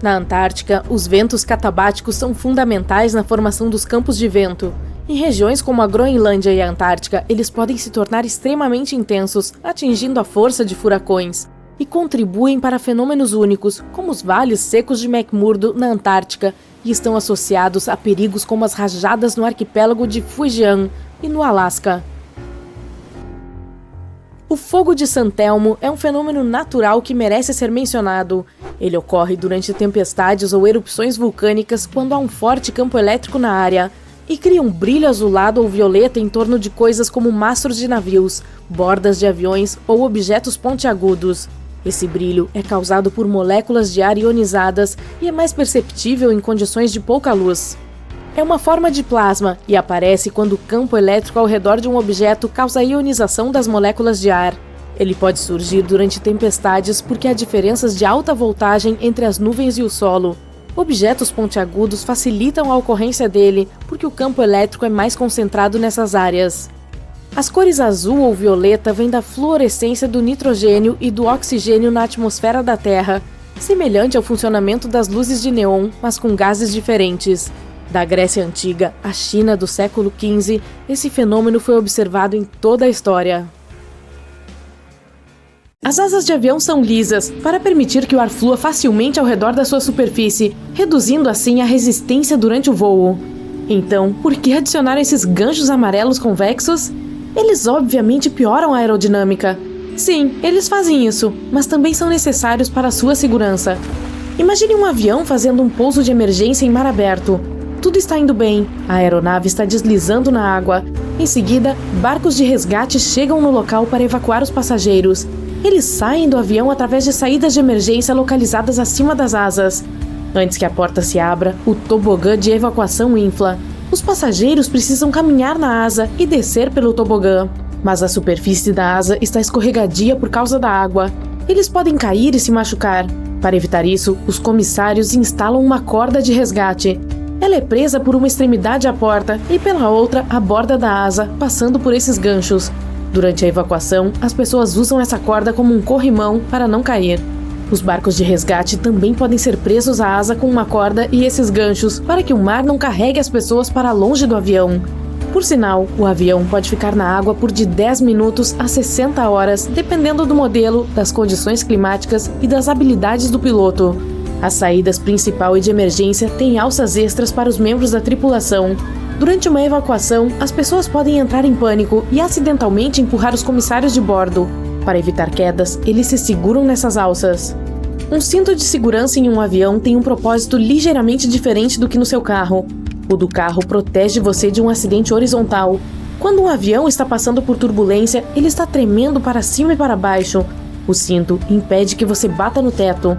Na Antártica, os ventos catabáticos são fundamentais na formação dos campos de vento. Em regiões como a Groenlândia e a Antártica, eles podem se tornar extremamente intensos, atingindo a força de furacões, e contribuem para fenômenos únicos, como os vales secos de McMurdo na Antártica, e estão associados a perigos como as rajadas no arquipélago de Fujian e no Alasca. O fogo de San Telmo é um fenômeno natural que merece ser mencionado. Ele ocorre durante tempestades ou erupções vulcânicas quando há um forte campo elétrico na área, e cria um brilho azulado ou violeta em torno de coisas como mastros de navios, bordas de aviões ou objetos pontiagudos. Esse brilho é causado por moléculas de ar ionizadas e é mais perceptível em condições de pouca luz. É uma forma de plasma e aparece quando o campo elétrico ao redor de um objeto causa a ionização das moléculas de ar. Ele pode surgir durante tempestades porque há diferenças de alta voltagem entre as nuvens e o solo. Objetos pontiagudos facilitam a ocorrência dele, porque o campo elétrico é mais concentrado nessas áreas. As cores azul ou violeta vêm da fluorescência do nitrogênio e do oxigênio na atmosfera da Terra, semelhante ao funcionamento das luzes de neon, mas com gases diferentes. Da Grécia Antiga à China do século XV, esse fenômeno foi observado em toda a história. As asas de avião são lisas, para permitir que o ar flua facilmente ao redor da sua superfície, reduzindo assim a resistência durante o voo. Então, por que adicionar esses ganchos amarelos convexos? Eles obviamente pioram a aerodinâmica. Sim, eles fazem isso, mas também são necessários para a sua segurança. Imagine um avião fazendo um pouso de emergência em mar aberto. Tudo está indo bem, a aeronave está deslizando na água. Em seguida, barcos de resgate chegam no local para evacuar os passageiros. Eles saem do avião através de saídas de emergência localizadas acima das asas. Antes que a porta se abra, o tobogã de evacuação infla. Os passageiros precisam caminhar na asa e descer pelo tobogã. Mas a superfície da asa está escorregadia por causa da água. Eles podem cair e se machucar. Para evitar isso, os comissários instalam uma corda de resgate. Ela é presa por uma extremidade à porta e pela outra à borda da asa, passando por esses ganchos. Durante a evacuação, as pessoas usam essa corda como um corrimão para não cair. Os barcos de resgate também podem ser presos à asa com uma corda e esses ganchos para que o mar não carregue as pessoas para longe do avião. Por sinal, o avião pode ficar na água por de 10 minutos a 60 horas, dependendo do modelo, das condições climáticas e das habilidades do piloto. As saídas principal e de emergência têm alças extras para os membros da tripulação. Durante uma evacuação, as pessoas podem entrar em pânico e acidentalmente empurrar os comissários de bordo. Para evitar quedas, eles se seguram nessas alças. Um cinto de segurança em um avião tem um propósito ligeiramente diferente do que no seu carro. O do carro protege você de um acidente horizontal. Quando um avião está passando por turbulência, ele está tremendo para cima e para baixo. O cinto impede que você bata no teto.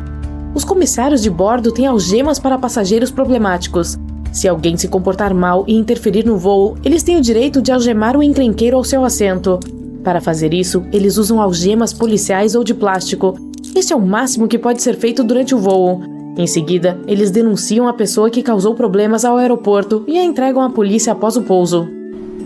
Os comissários de bordo têm algemas para passageiros problemáticos. Se alguém se comportar mal e interferir no voo, eles têm o direito de algemar o encrenqueiro ao seu assento. Para fazer isso, eles usam algemas policiais ou de plástico. Este é o máximo que pode ser feito durante o voo. Em seguida, eles denunciam a pessoa que causou problemas ao aeroporto e a entregam à polícia após o pouso.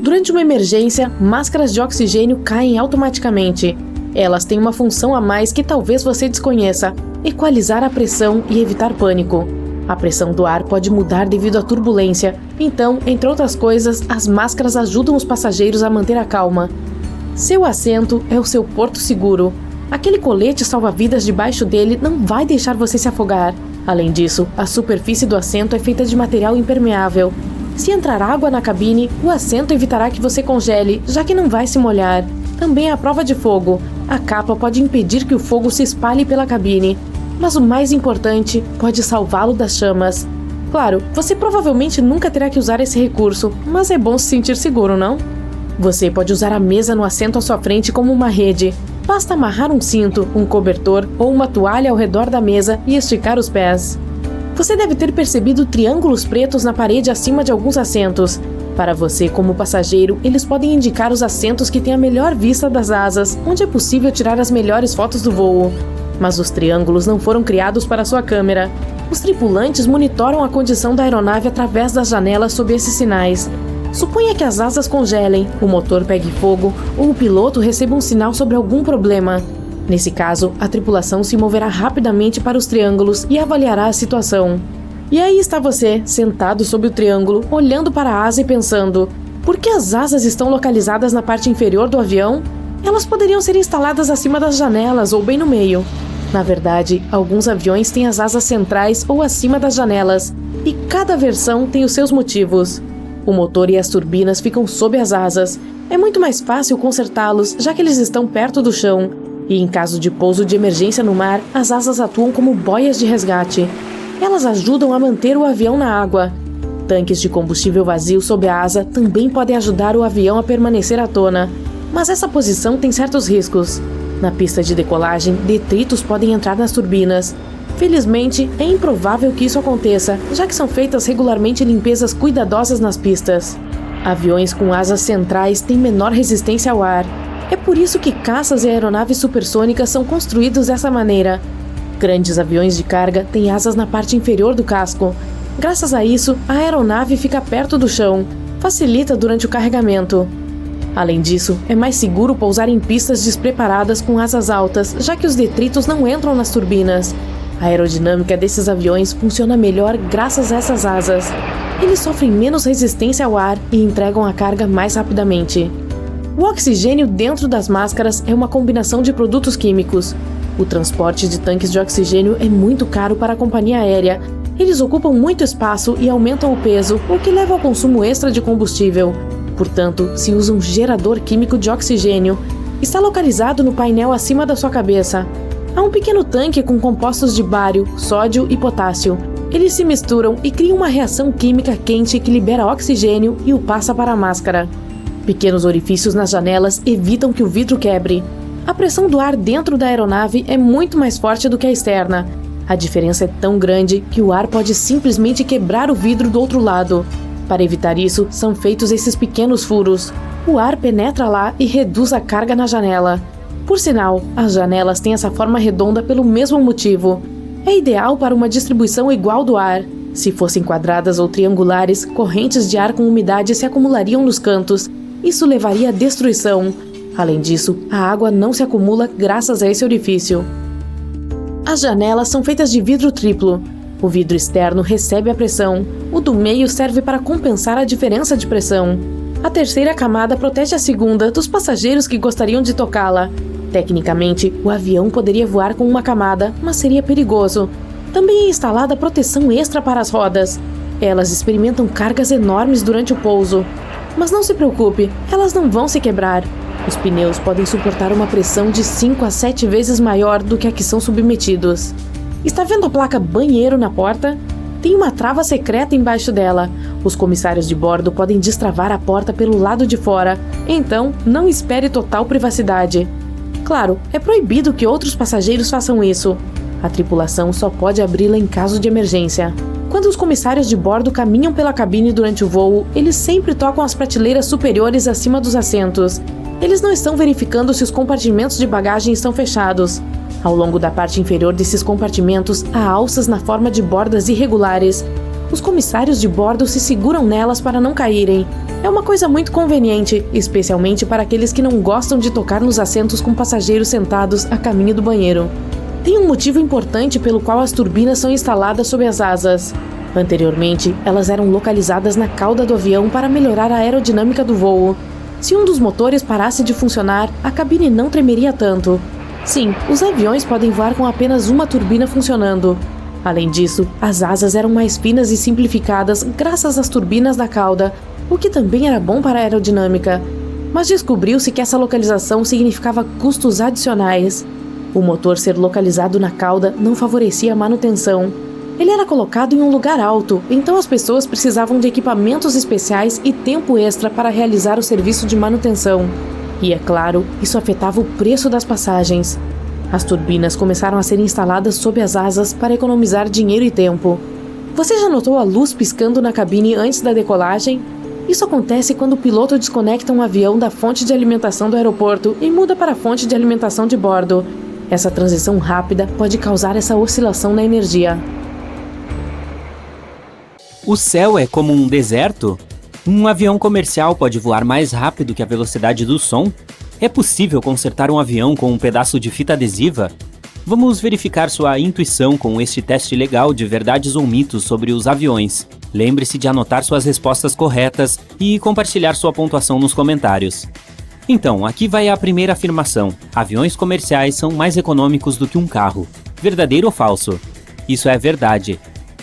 Durante uma emergência, máscaras de oxigênio caem automaticamente. Elas têm uma função a mais que talvez você desconheça: equalizar a pressão e evitar pânico. A pressão do ar pode mudar devido à turbulência, então, entre outras coisas, as máscaras ajudam os passageiros a manter a calma. Seu assento é o seu porto seguro. Aquele colete salva-vidas debaixo dele não vai deixar você se afogar. Além disso, a superfície do assento é feita de material impermeável. Se entrar água na cabine, o assento evitará que você congele, já que não vai se molhar. Também há prova de fogo. A capa pode impedir que o fogo se espalhe pela cabine. Mas o mais importante, pode salvá-lo das chamas. Claro, você provavelmente nunca terá que usar esse recurso, mas é bom se sentir seguro, não? Você pode usar a mesa no assento à sua frente como uma rede. Basta amarrar um cinto, um cobertor ou uma toalha ao redor da mesa e esticar os pés. Você deve ter percebido triângulos pretos na parede acima de alguns assentos. Para você, como passageiro, eles podem indicar os assentos que têm a melhor vista das asas, onde é possível tirar as melhores fotos do voo. Mas os triângulos não foram criados para sua câmera. Os tripulantes monitoram a condição da aeronave através das janelas sob esses sinais. Suponha que as asas congelem, o motor pegue fogo ou o piloto receba um sinal sobre algum problema. Nesse caso, a tripulação se moverá rapidamente para os triângulos e avaliará a situação. E aí está você, sentado sob o triângulo, olhando para a asa e pensando: por que as asas estão localizadas na parte inferior do avião? Elas poderiam ser instaladas acima das janelas ou bem no meio. Na verdade, alguns aviões têm as asas centrais ou acima das janelas, e cada versão tem os seus motivos. O motor e as turbinas ficam sob as asas. É muito mais fácil consertá-los, já que eles estão perto do chão. E em caso de pouso de emergência no mar, as asas atuam como boias de resgate. Elas ajudam a manter o avião na água. Tanques de combustível vazio sob a asa também podem ajudar o avião a permanecer à tona. Mas essa posição tem certos riscos. Na pista de decolagem, detritos podem entrar nas turbinas. Felizmente, é improvável que isso aconteça, já que são feitas regularmente limpezas cuidadosas nas pistas. Aviões com asas centrais têm menor resistência ao ar. É por isso que caças e aeronaves supersônicas são construídos dessa maneira. Grandes aviões de carga têm asas na parte inferior do casco. Graças a isso, a aeronave fica perto do chão. Facilita durante o carregamento. Além disso, é mais seguro pousar em pistas despreparadas com asas altas, já que os detritos não entram nas turbinas. A aerodinâmica desses aviões funciona melhor graças a essas asas. Eles sofrem menos resistência ao ar e entregam a carga mais rapidamente. O oxigênio dentro das máscaras é uma combinação de produtos químicos. O transporte de tanques de oxigênio é muito caro para a companhia aérea. Eles ocupam muito espaço e aumentam o peso, o que leva ao consumo extra de combustível. Portanto, se usa um gerador químico de oxigênio. Está localizado no painel acima da sua cabeça. Há um pequeno tanque com compostos de bário, sódio e potássio. Eles se misturam e criam uma reação química quente que libera oxigênio e o passa para a máscara. Pequenos orifícios nas janelas evitam que o vidro quebre. A pressão do ar dentro da aeronave é muito mais forte do que a externa. A diferença é tão grande que o ar pode simplesmente quebrar o vidro do outro lado. Para evitar isso, são feitos esses pequenos furos. O ar penetra lá e reduz a carga na janela. Por sinal, as janelas têm essa forma redonda pelo mesmo motivo. É ideal para uma distribuição igual do ar. Se fossem quadradas ou triangulares, correntes de ar com umidade se acumulariam nos cantos. Isso levaria à destruição. Além disso, a água não se acumula graças a esse orifício. As janelas são feitas de vidro triplo. O vidro externo recebe a pressão. O do meio serve para compensar a diferença de pressão. A terceira camada protege a segunda dos passageiros que gostariam de tocá-la. Tecnicamente, o avião poderia voar com uma camada, mas seria perigoso. Também é instalada proteção extra para as rodas. Elas experimentam cargas enormes durante o pouso. Mas não se preocupe, elas não vão se quebrar. Os pneus podem suportar uma pressão de 5 a 7 vezes maior do que a que são submetidos. Está vendo a placa banheiro na porta? Tem uma trava secreta embaixo dela. Os comissários de bordo podem destravar a porta pelo lado de fora, então não espere total privacidade. Claro, é proibido que outros passageiros façam isso. A tripulação só pode abri-la em caso de emergência. Quando os comissários de bordo caminham pela cabine durante o voo, eles sempre tocam as prateleiras superiores acima dos assentos. Eles não estão verificando se os compartimentos de bagagem estão fechados. Ao longo da parte inferior desses compartimentos, há alças na forma de bordas irregulares. Os comissários de bordo se seguram nelas para não caírem. É uma coisa muito conveniente, especialmente para aqueles que não gostam de tocar nos assentos com passageiros sentados a caminho do banheiro. Tem um motivo importante pelo qual as turbinas são instaladas sob as asas. Anteriormente, elas eram localizadas na cauda do avião para melhorar a aerodinâmica do voo. Se um dos motores parasse de funcionar, a cabine não tremeria tanto. Sim, os aviões podem voar com apenas uma turbina funcionando. Além disso, as asas eram mais finas e simplificadas graças às turbinas da cauda, o que também era bom para a aerodinâmica. Mas descobriu-se que essa localização significava custos adicionais. O motor ser localizado na cauda não favorecia a manutenção. Ele era colocado em um lugar alto, então as pessoas precisavam de equipamentos especiais e tempo extra para realizar o serviço de manutenção. E, é claro, isso afetava o preço das passagens. As turbinas começaram a ser instaladas sob as asas para economizar dinheiro e tempo. Você já notou a luz piscando na cabine antes da decolagem? Isso acontece quando o piloto desconecta um avião da fonte de alimentação do aeroporto e muda para a fonte de alimentação de bordo. Essa transição rápida pode causar essa oscilação na energia. O céu é como um deserto? Um avião comercial pode voar mais rápido que a velocidade do som? É possível consertar um avião com um pedaço de fita adesiva? Vamos verificar sua intuição com este teste legal de verdades ou mitos sobre os aviões. Lembre-se de anotar suas respostas corretas e compartilhar sua pontuação nos comentários. Então, aqui vai a primeira afirmação. Aviões comerciais são mais econômicos do que um carro. Verdadeiro ou falso? Isso é verdade.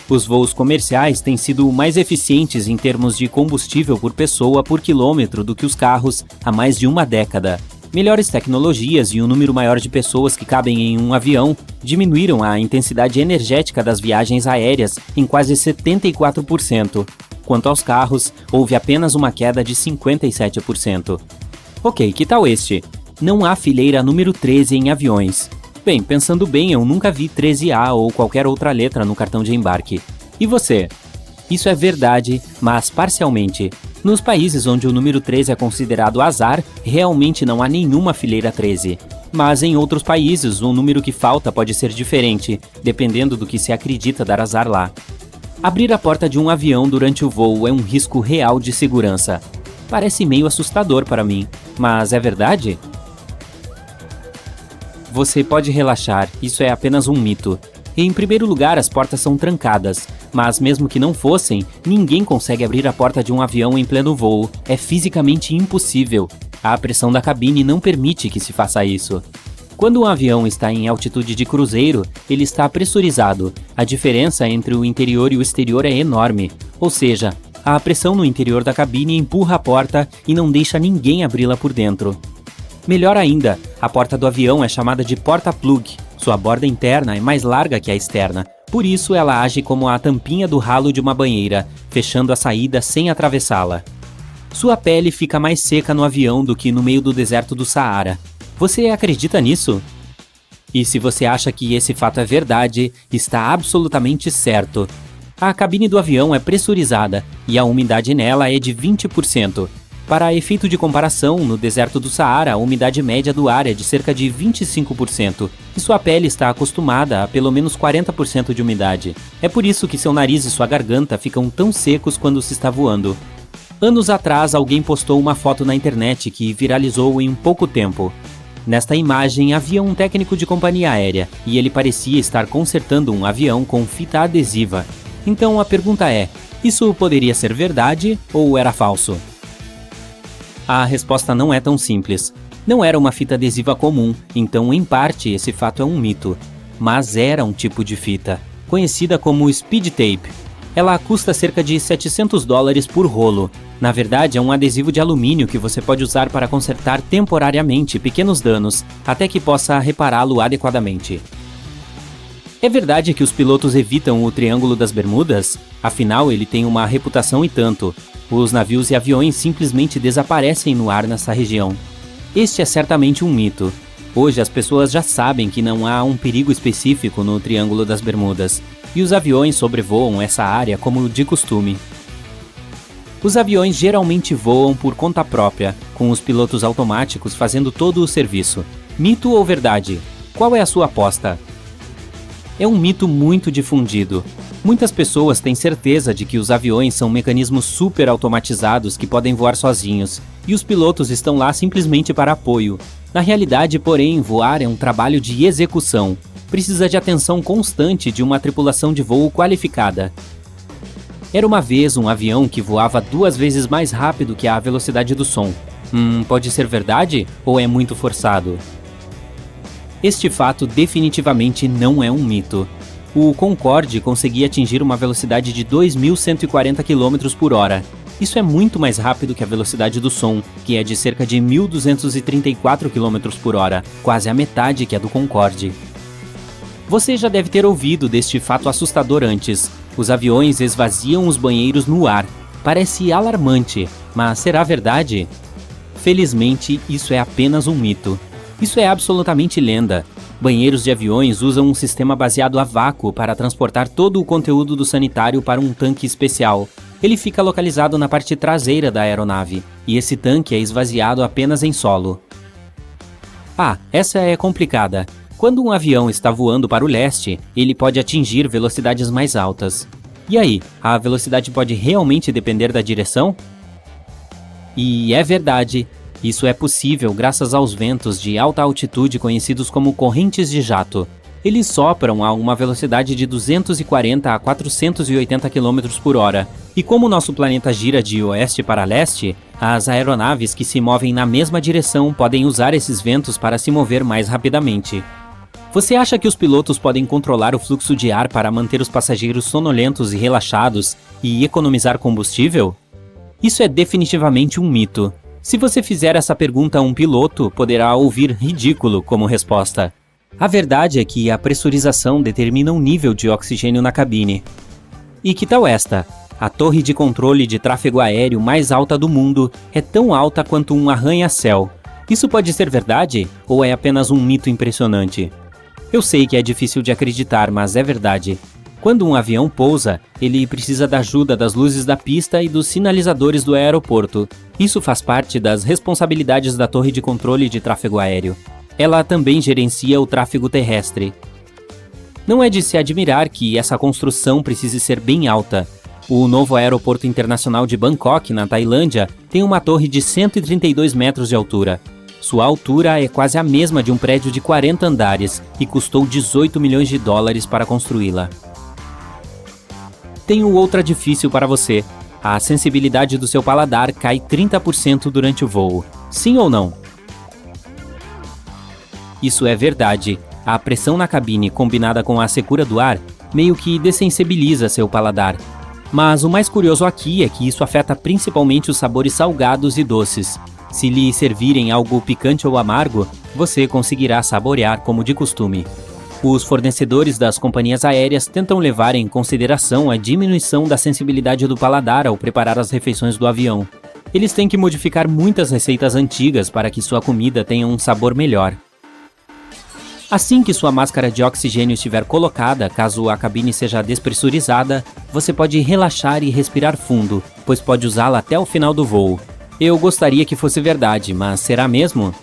Os voos comerciais têm sido mais eficientes em termos de combustível por pessoa por quilômetro do que os carros há mais de uma década. Melhores tecnologias e um número maior de pessoas que cabem em um avião diminuíram a intensidade energética das viagens aéreas em quase 74%. Quanto aos carros, houve apenas uma queda de 57%. Ok, que tal este? Não há fileira número 13 em aviões. Bem, pensando bem, eu nunca vi 13A ou qualquer outra letra no cartão de embarque. E você? Isso é verdade, mas parcialmente. Nos países onde o número 13 é considerado azar, realmente não há nenhuma fileira 13. Mas em outros países, o número que falta pode ser diferente, dependendo do que se acredita dar azar lá. Abrir a porta de um avião durante o voo é um risco real de segurança. Parece meio assustador para mim, mas é verdade? Você pode relaxar, isso é apenas um mito. Em primeiro lugar, as portas são trancadas, mas mesmo que não fossem, ninguém consegue abrir a porta de um avião em pleno voo. É fisicamente impossível. A pressão da cabine não permite que se faça isso. Quando um avião está em altitude de cruzeiro, ele está pressurizado. A diferença entre o interior e o exterior é enorme, ou seja, a pressão no interior da cabine empurra a porta e não deixa ninguém abri-la por dentro. Melhor ainda, a porta do avião é chamada de porta-plug. Sua borda interna é mais larga que a externa, por isso ela age como a tampinha do ralo de uma banheira, fechando a saída sem atravessá-la. Sua pele fica mais seca no avião do que no meio do deserto do Saara. Você acredita nisso? E se você acha que esse fato é verdade, está absolutamente certo. A cabine do avião é pressurizada e a umidade nela é de 20%. Para efeito de comparação, no deserto do Saara, a umidade média do ar é de cerca de 25%, e sua pele está acostumada a pelo menos 40% de umidade. É por isso que seu nariz e sua garganta ficam tão secos quando se está voando. Anos atrás, alguém postou uma foto na internet que viralizou em pouco tempo. Nesta imagem, havia um técnico de companhia aérea, e ele parecia estar consertando um avião com fita adesiva. Então a pergunta é, isso poderia ser verdade ou era falso? A resposta não é tão simples. Não era uma fita adesiva comum, então em parte esse fato é um mito. Mas era um tipo de fita, conhecida como speed tape. Ela custa cerca de $700 por rolo. Na verdade, é um adesivo de alumínio que você pode usar para consertar temporariamente pequenos danos, até que possa repará-lo adequadamente. É verdade que os pilotos evitam o Triângulo das Bermudas? Afinal, ele tem uma reputação e tanto. Os navios e aviões simplesmente desaparecem no ar nessa região. Este é certamente um mito. Hoje as pessoas já sabem que não há um perigo específico no Triângulo das Bermudas, e os aviões sobrevoam essa área como de costume. Os aviões geralmente voam por conta própria, com os pilotos automáticos fazendo todo o serviço. Mito ou verdade? Qual é a sua aposta? É um mito muito difundido. Muitas pessoas têm certeza de que os aviões são mecanismos super automatizados que podem voar sozinhos, e os pilotos estão lá simplesmente para apoio. Na realidade, porém, voar é um trabalho de execução. Precisa de atenção constante de uma tripulação de voo qualificada. Era uma vez um avião que voava 2 vezes mais rápido que a velocidade do som. Pode ser verdade ou é muito forçado? Este fato definitivamente não é um mito. O Concorde conseguia atingir uma velocidade de 2.140 km por hora. Isso é muito mais rápido que a velocidade do som, que é de cerca de 1.234 km por hora, quase a metade que a do Concorde. Você já deve ter ouvido deste fato assustador antes. Os aviões esvaziam os banheiros no ar. Parece alarmante, mas será verdade? Felizmente, isso é apenas um mito. Isso é absolutamente lenda. Banheiros de aviões usam um sistema baseado a vácuo para transportar todo o conteúdo do sanitário para um tanque especial. Ele fica localizado na parte traseira da aeronave, e esse tanque é esvaziado apenas em solo. Essa é complicada. Quando um avião está voando para o leste, ele pode atingir velocidades mais altas. E aí, a velocidade pode realmente depender da direção? E é verdade. Isso é possível graças aos ventos de alta altitude conhecidos como correntes de jato. Eles sopram a uma velocidade de 240 a 480 km por hora. E como nosso planeta gira de oeste para leste, as aeronaves que se movem na mesma direção podem usar esses ventos para se mover mais rapidamente. Você acha que os pilotos podem controlar o fluxo de ar para manter os passageiros sonolentos e relaxados e economizar combustível? Isso é definitivamente um mito. Se você fizer essa pergunta a um piloto, poderá ouvir ridículo como resposta. A verdade é que a pressurização determina o nível de oxigênio na cabine. E que tal esta? A torre de controle de tráfego aéreo mais alta do mundo é tão alta quanto um arranha-céu. Isso pode ser verdade ou é apenas um mito impressionante? Eu sei que é difícil de acreditar, mas é verdade. Quando um avião pousa, ele precisa da ajuda das luzes da pista e dos sinalizadores do aeroporto. Isso faz parte das responsabilidades da torre de controle de tráfego aéreo. Ela também gerencia o tráfego terrestre. Não é de se admirar que essa construção precise ser bem alta. O novo aeroporto internacional de Bangkok, na Tailândia, tem uma torre de 132 metros de altura. Sua altura é quase a mesma de um prédio de 40 andares e custou $18 milhões para construí-la. Tenho outra difícil para você. A sensibilidade do seu paladar cai 30% durante o voo. Sim ou não? Isso é verdade. A pressão na cabine combinada com a secura do ar meio que dessensibiliza seu paladar. Mas o mais curioso aqui é que isso afeta principalmente os sabores salgados e doces. Se lhe servirem algo picante ou amargo, você conseguirá saborear como de costume. Os fornecedores das companhias aéreas tentam levar em consideração a diminuição da sensibilidade do paladar ao preparar as refeições do avião. Eles têm que modificar muitas receitas antigas para que sua comida tenha um sabor melhor. Assim que sua máscara de oxigênio estiver colocada, caso a cabine seja despressurizada, você pode relaxar e respirar fundo, pois pode usá-la até o final do voo. Eu gostaria que fosse verdade, mas será mesmo?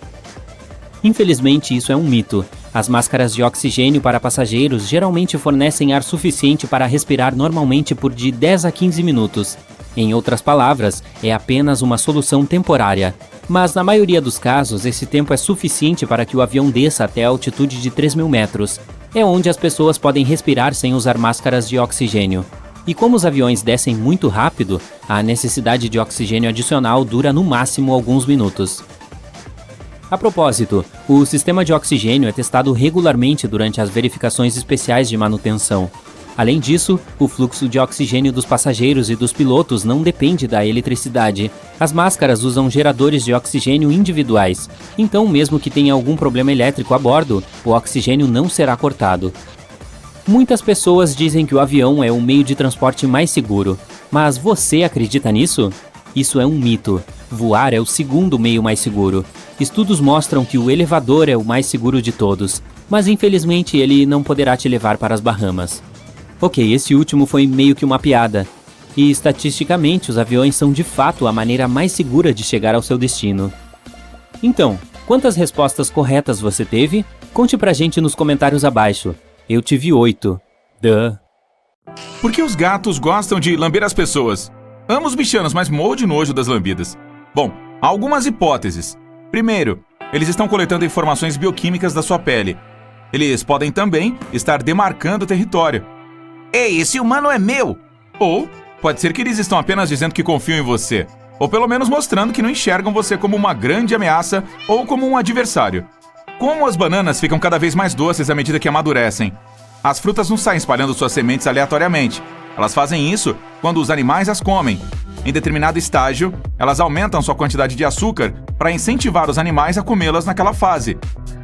Infelizmente, isso é um mito. As máscaras de oxigênio para passageiros geralmente fornecem ar suficiente para respirar normalmente por de 10 a 15 minutos. Em outras palavras, é apenas uma solução temporária. Mas na maioria dos casos, esse tempo é suficiente para que o avião desça até a altitude de 3.000 metros. É onde as pessoas podem respirar sem usar máscaras de oxigênio. E como os aviões descem muito rápido, a necessidade de oxigênio adicional dura no máximo alguns minutos. A propósito, o sistema de oxigênio é testado regularmente durante as verificações especiais de manutenção. Além disso, o fluxo de oxigênio dos passageiros e dos pilotos não depende da eletricidade. As máscaras usam geradores de oxigênio individuais, então mesmo que tenha algum problema elétrico a bordo, o oxigênio não será cortado. Muitas pessoas dizem que o avião é o meio de transporte mais seguro, mas você acredita nisso? Isso é um mito. Voar é o segundo meio mais seguro. Estudos mostram que o elevador é o mais seguro de todos, mas infelizmente ele não poderá te levar para as Bahamas. Ok, esse último foi meio que uma piada. E estatisticamente, os aviões são de fato a maneira mais segura de chegar ao seu destino. Então, quantas respostas corretas você teve? Conte pra gente nos comentários abaixo. Eu tive 8. Duh. Por que os gatos gostam de lamber as pessoas? Amo os bichanos, mas morro de nojo das lambidas. Bom, há algumas hipóteses. Primeiro, eles estão coletando informações bioquímicas da sua pele. Eles podem também estar demarcando o território. Ei, esse humano é meu! Ou pode ser que eles estão apenas dizendo que confiam em você. Ou pelo menos mostrando que não enxergam você como uma grande ameaça ou como um adversário. Como as bananas ficam cada vez mais doces à medida que amadurecem, as frutas não saem espalhando suas sementes aleatoriamente. Elas fazem isso quando os animais as comem. Em determinado estágio, elas aumentam sua quantidade de açúcar para incentivar os animais a comê-las naquela fase,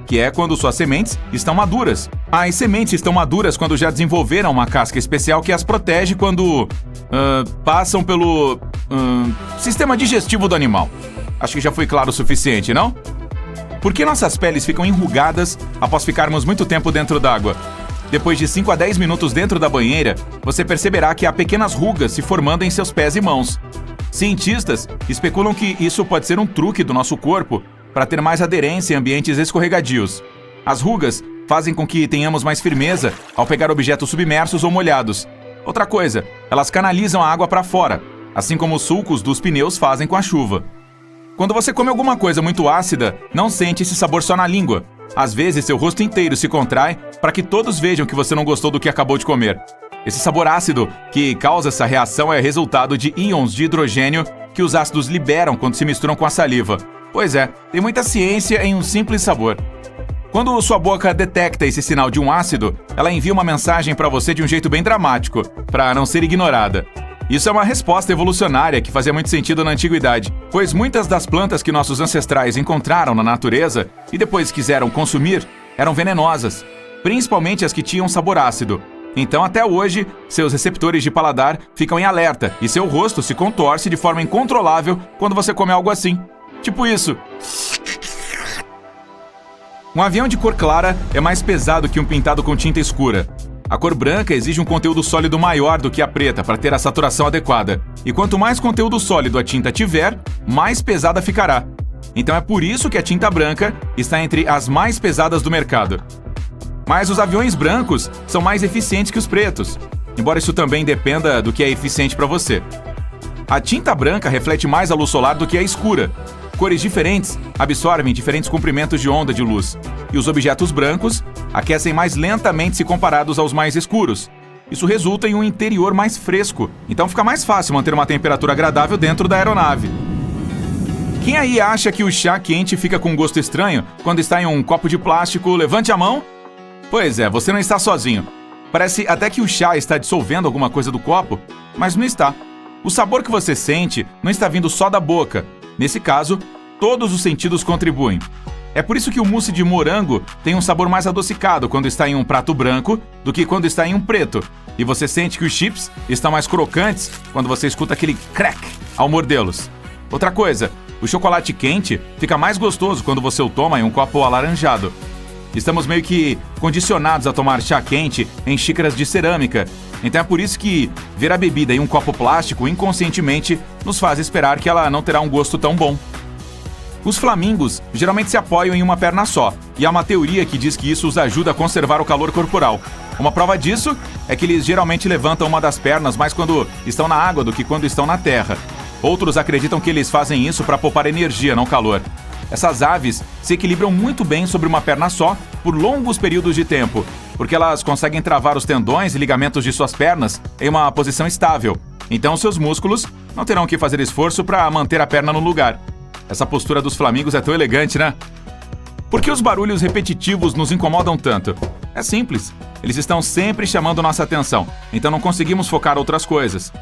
que é quando suas sementes estão maduras. As sementes estão maduras quando já desenvolveram uma casca especial que as protege quando passam pelo sistema digestivo do animal. Acho que já foi claro o suficiente, não? Por que nossas peles ficam enrugadas após ficarmos muito tempo dentro d'água? Depois de 5 a 10 minutos dentro da banheira, você perceberá que há pequenas rugas se formando em seus pés e mãos. Cientistas especulam que isso pode ser um truque do nosso corpo para ter mais aderência em ambientes escorregadios. As rugas fazem com que tenhamos mais firmeza ao pegar objetos submersos ou molhados. Outra coisa, elas canalizam a água para fora, assim como os sulcos dos pneus fazem com a chuva. Quando você come alguma coisa muito ácida, não sente esse sabor só na língua. Às vezes, seu rosto inteiro se contrai para que todos vejam que você não gostou do que acabou de comer. Esse sabor ácido que causa essa reação é resultado de íons de hidrogênio que os ácidos liberam quando se misturam com a saliva. Pois é, tem muita ciência em um simples sabor. Quando sua boca detecta esse sinal de um ácido, ela envia uma mensagem para você de um jeito bem dramático, para não ser ignorada. Isso é uma resposta evolucionária que fazia muito sentido na antiguidade, pois muitas das plantas que nossos ancestrais encontraram na natureza e depois quiseram consumir eram venenosas, principalmente as que tinham sabor ácido. Então, até hoje, seus receptores de paladar ficam em alerta e seu rosto se contorce de forma incontrolável quando você come algo assim. Tipo isso. Um avião de cor clara é mais pesado que um pintado com tinta escura. A cor branca exige um conteúdo sólido maior do que a preta para ter a saturação adequada. E quanto mais conteúdo sólido a tinta tiver, mais pesada ficará. Então é por isso que a tinta branca está entre as mais pesadas do mercado. Mas os aviões brancos são mais eficientes que os pretos, embora isso também dependa do que é eficiente para você. A tinta branca reflete mais a luz solar do que a escura. Cores diferentes absorvem diferentes comprimentos de onda de luz, e os objetos brancos aquecem mais lentamente se comparados aos mais escuros. Isso resulta em um interior mais fresco, então fica mais fácil manter uma temperatura agradável dentro da aeronave. Quem aí acha que o chá quente fica com um gosto estranho quando está em um copo de plástico? Levante a mão. Pois é, você não está sozinho. Parece até que o chá está dissolvendo alguma coisa do copo, mas não está. O sabor que você sente não está vindo só da boca. Nesse caso, todos os sentidos contribuem. É por isso que o mousse de morango tem um sabor mais adocicado quando está em um prato branco do que quando está em um preto. E você sente que os chips estão mais crocantes quando você escuta aquele crack ao mordê-los. Outra coisa, o chocolate quente fica mais gostoso quando você o toma em um copo alaranjado. Estamos meio que condicionados a tomar chá quente em xícaras de cerâmica. Então é por isso que ver a bebida em um copo plástico inconscientemente nos faz esperar que ela não terá um gosto tão bom. Os flamingos geralmente se apoiam em uma perna só, e há uma teoria que diz que isso os ajuda a conservar o calor corporal. Uma prova disso é que eles geralmente levantam uma das pernas mais quando estão na água do que quando estão na terra. Outros acreditam que eles fazem isso para poupar energia, não calor. Essas aves se equilibram muito bem sobre uma perna só por longos períodos de tempo. porque elas conseguem travar os tendões e ligamentos de suas pernas em uma posição estável. Então seus músculos não terão que fazer esforço para manter a perna no lugar. Essa postura dos flamingos é tão elegante, né? Por que os barulhos repetitivos nos incomodam tanto? É simples. Eles estão sempre chamando nossa atenção, então não conseguimos focar outras coisas.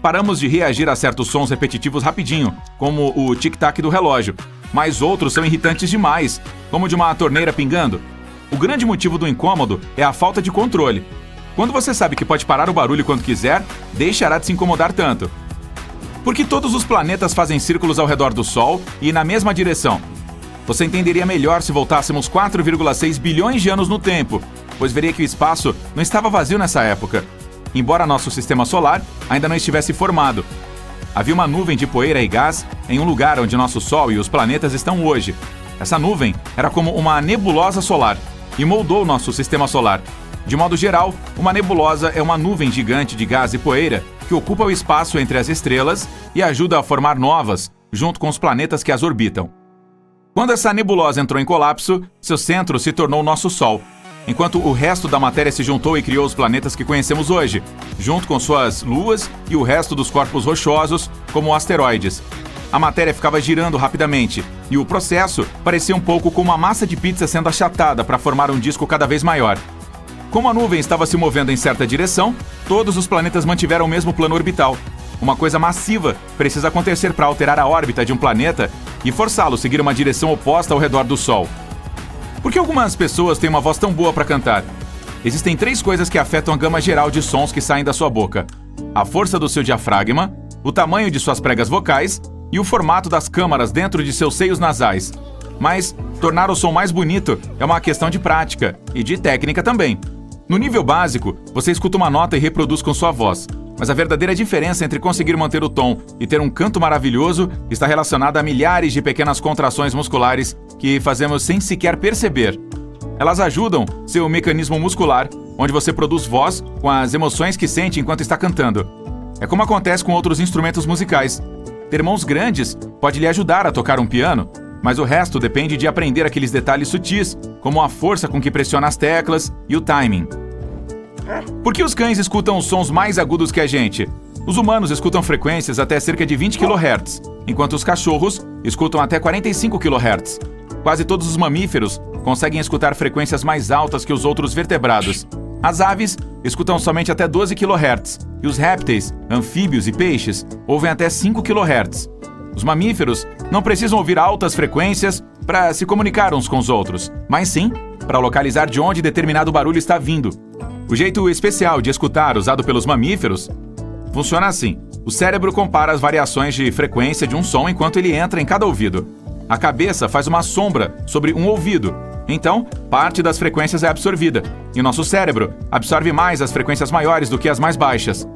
Paramos de reagir a certos sons repetitivos rapidinho, como o tic-tac do relógio, mas outros são irritantes demais, como o de uma torneira pingando. O grande motivo do incômodo é a falta de controle. Quando você sabe que pode parar o barulho quando quiser, deixará de se incomodar tanto. Porque todos os planetas fazem círculos ao redor do Sol e na mesma direção. Você entenderia melhor se voltássemos 4,6 bilhões de anos no tempo, pois veria que o espaço não estava vazio nessa época, embora nosso sistema solar ainda não estivesse formado. Havia uma nuvem de poeira e gás em um lugar onde nosso Sol e os planetas estão hoje. Essa nuvem era como uma nebulosa solar e moldou nosso sistema solar. De modo geral, uma nebulosa é uma nuvem gigante de gás e poeira que ocupa o espaço entre as estrelas e ajuda a formar novas, junto com os planetas que as orbitam. Quando essa nebulosa entrou em colapso, seu centro se tornou nosso Sol, enquanto o resto da matéria se juntou e criou os planetas que conhecemos hoje, junto com suas luas e o resto dos corpos rochosos, como asteroides. A matéria ficava girando rapidamente, e o processo parecia um pouco como uma massa de pizza sendo achatada para formar um disco cada vez maior. Como a nuvem estava se movendo em certa direção, todos os planetas mantiveram o mesmo plano orbital. Uma coisa massiva precisa acontecer para alterar a órbita de um planeta e forçá-lo a seguir uma direção oposta ao redor do Sol. Por que algumas pessoas têm uma voz tão boa para cantar? Existem 3 coisas que afetam a gama geral de sons que saem da sua boca: a força do seu diafragma, o tamanho de suas pregas vocais e o formato das câmaras dentro de seus seios nasais. Mas tornar o som mais bonito é uma questão de prática e de técnica também. No nível básico, você escuta uma nota e reproduz com sua voz. Mas a verdadeira diferença entre conseguir manter o tom e ter um canto maravilhoso está relacionada a milhares de pequenas contrações musculares que fazemos sem sequer perceber. Elas ajudam seu mecanismo muscular, onde você produz voz com as emoções que sente enquanto está cantando. É como acontece com outros instrumentos musicais. Ter mãos grandes pode lhe ajudar a tocar um piano, mas o resto depende de aprender aqueles detalhes sutis, como a força com que pressiona as teclas e o timing. Por que os cães escutam os sons mais agudos que a gente? Os humanos escutam frequências até cerca de 20 kHz, enquanto os cachorros escutam até 45 kHz. Quase todos os mamíferos conseguem escutar frequências mais altas que os outros vertebrados. As aves escutam somente até 12 kHz, e os répteis, anfíbios e peixes ouvem até 5 kHz. Os mamíferos não precisam ouvir altas frequências para se comunicar uns com os outros, mas sim para localizar de onde determinado barulho está vindo. O jeito especial de escutar usado pelos mamíferos funciona assim: o cérebro compara as variações de frequência de um som enquanto ele entra em cada ouvido. A cabeça faz uma sombra sobre um ouvido, então parte das frequências é absorvida, e o nosso cérebro absorve mais as frequências maiores do que as mais baixas.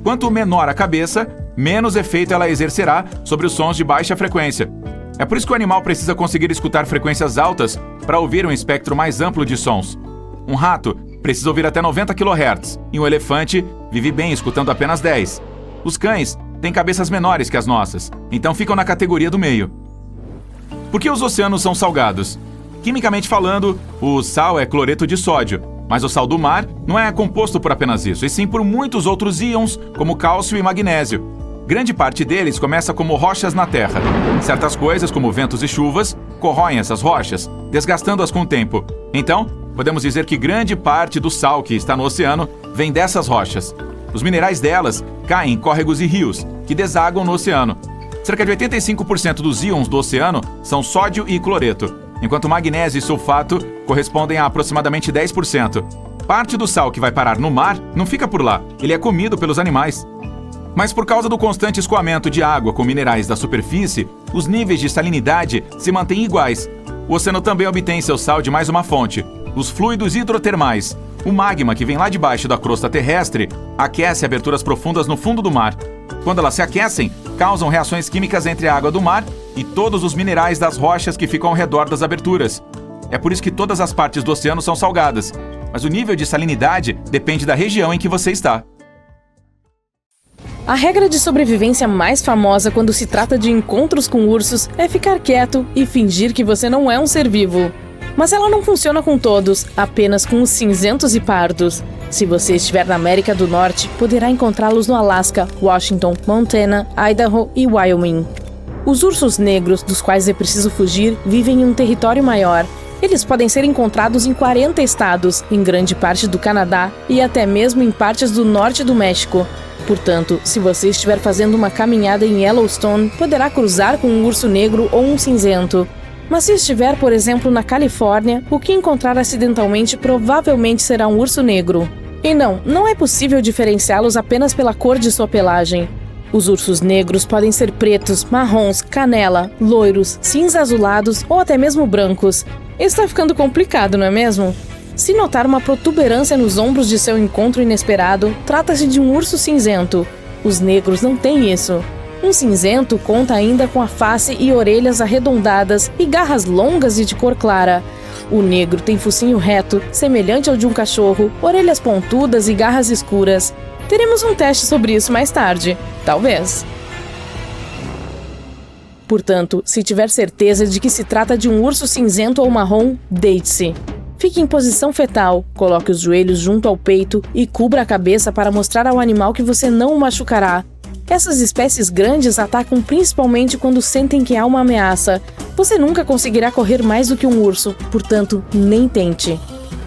Quanto menor a cabeça, menos efeito ela exercerá sobre os sons de baixa frequência. É por isso que o animal precisa conseguir escutar frequências altas para ouvir um espectro mais amplo de sons. Um rato precisa ouvir até 90 kHz, e um elefante vive bem escutando apenas 10. Os cães têm cabeças menores que as nossas, então ficam na categoria do meio. Por que os oceanos são salgados? Quimicamente falando, o sal é cloreto de sódio, mas o sal do mar não é composto por apenas isso, e sim por muitos outros íons, como cálcio e magnésio. Grande parte deles começa como rochas na Terra. Certas coisas, como ventos e chuvas, corroem essas rochas, desgastando-as com o tempo. Então, podemos dizer que grande parte do sal que está no oceano vem dessas rochas. Os minerais delas caem em córregos e rios, que desaguam no oceano. Cerca de 85% dos íons do oceano são sódio e cloreto, enquanto magnésio e sulfato correspondem a aproximadamente 10%. Parte do sal que vai parar no mar não fica por lá, ele é comido pelos animais. Mas por causa do constante escoamento de água com minerais da superfície, os níveis de salinidade se mantêm iguais. O oceano também obtém seu sal de mais uma fonte: os fluidos hidrotermais. O magma que vem lá de baixo da crosta terrestre aquece aberturas profundas no fundo do mar. Quando elas se aquecem, causam reações químicas entre a água do mar e todos os minerais das rochas que ficam ao redor das aberturas. É por isso que todas as partes do oceano são salgadas, mas o nível de salinidade depende da região em que você está. A regra de sobrevivência mais famosa quando se trata de encontros com ursos é ficar quieto e fingir que você não é um ser vivo. Mas ela não funciona com todos, apenas com os cinzentos e pardos. Se você estiver na América do Norte, poderá encontrá-los no Alasca, Washington, Montana, Idaho e Wyoming. Os ursos negros, dos quais é preciso fugir, vivem em um território maior. Eles podem ser encontrados em 40 estados, em grande parte do Canadá e até mesmo em partes do norte do México. Portanto, se você estiver fazendo uma caminhada em Yellowstone, poderá cruzar com um urso negro ou um cinzento. Mas se estiver, por exemplo, na Califórnia, o que encontrar acidentalmente provavelmente será um urso negro. E não é possível diferenciá-los apenas pela cor de sua pelagem. Os ursos negros podem ser pretos, marrons, canela, loiros, cinza azulados ou até mesmo brancos. Está ficando complicado, não é mesmo? Se notar uma protuberância nos ombros de seu encontro inesperado, trata-se de um urso cinzento. Os negros não têm isso. Um cinzento conta ainda com a face e orelhas arredondadas e garras longas e de cor clara. O negro tem focinho reto, semelhante ao de um cachorro, orelhas pontudas e garras escuras. Teremos um teste sobre isso mais tarde. Talvez. Portanto, se tiver certeza de que se trata de um urso cinzento ou marrom, deite-se. Fique em posição fetal, coloque os joelhos junto ao peito e cubra a cabeça para mostrar ao animal que você não o machucará. Essas espécies grandes atacam principalmente quando sentem que há uma ameaça. Você nunca conseguirá correr mais do que um urso, portanto, nem tente.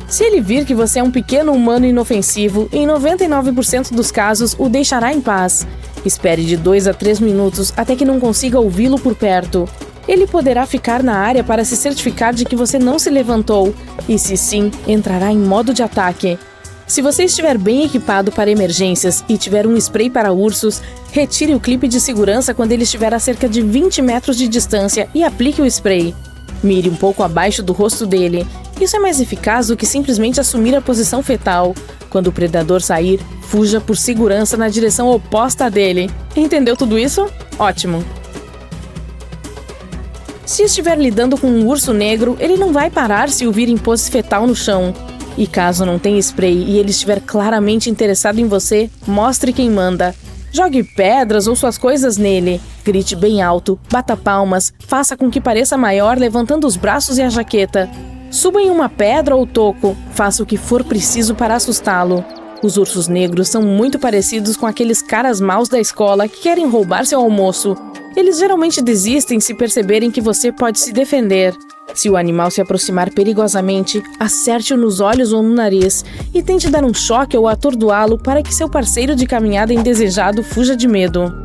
Se ele vir que você é um pequeno humano inofensivo, em 99% dos casos o deixará em paz. Espere de 2 a 3 minutos até que não consiga ouvi-lo por perto. Ele poderá ficar na área para se certificar de que você não se levantou, e se sim, entrará em modo de ataque. Se você estiver bem equipado para emergências e tiver um spray para ursos, retire o clipe de segurança quando ele estiver a cerca de 20 metros de distância e aplique o spray. Mire um pouco abaixo do rosto dele. Isso é mais eficaz do que simplesmente assumir a posição fetal. Quando o predador sair, fuja por segurança na direção oposta dele. Entendeu tudo isso? Ótimo! Se estiver lidando com um urso negro, ele não vai parar se o vir em pose fetal no chão. E caso não tenha spray e ele estiver claramente interessado em você, mostre quem manda. Jogue pedras ou suas coisas nele. Grite bem alto, bata palmas, faça com que pareça maior levantando os braços e a jaqueta. Suba em uma pedra ou toco, faça o que for preciso para assustá-lo. Os ursos negros são muito parecidos com aqueles caras maus da escola que querem roubar seu almoço. Eles geralmente desistem se perceberem que você pode se defender. Se o animal se aproximar perigosamente, acerte-o nos olhos ou no nariz e tente dar um choque ou atordoá-lo para que seu parceiro de caminhada indesejado fuja de medo.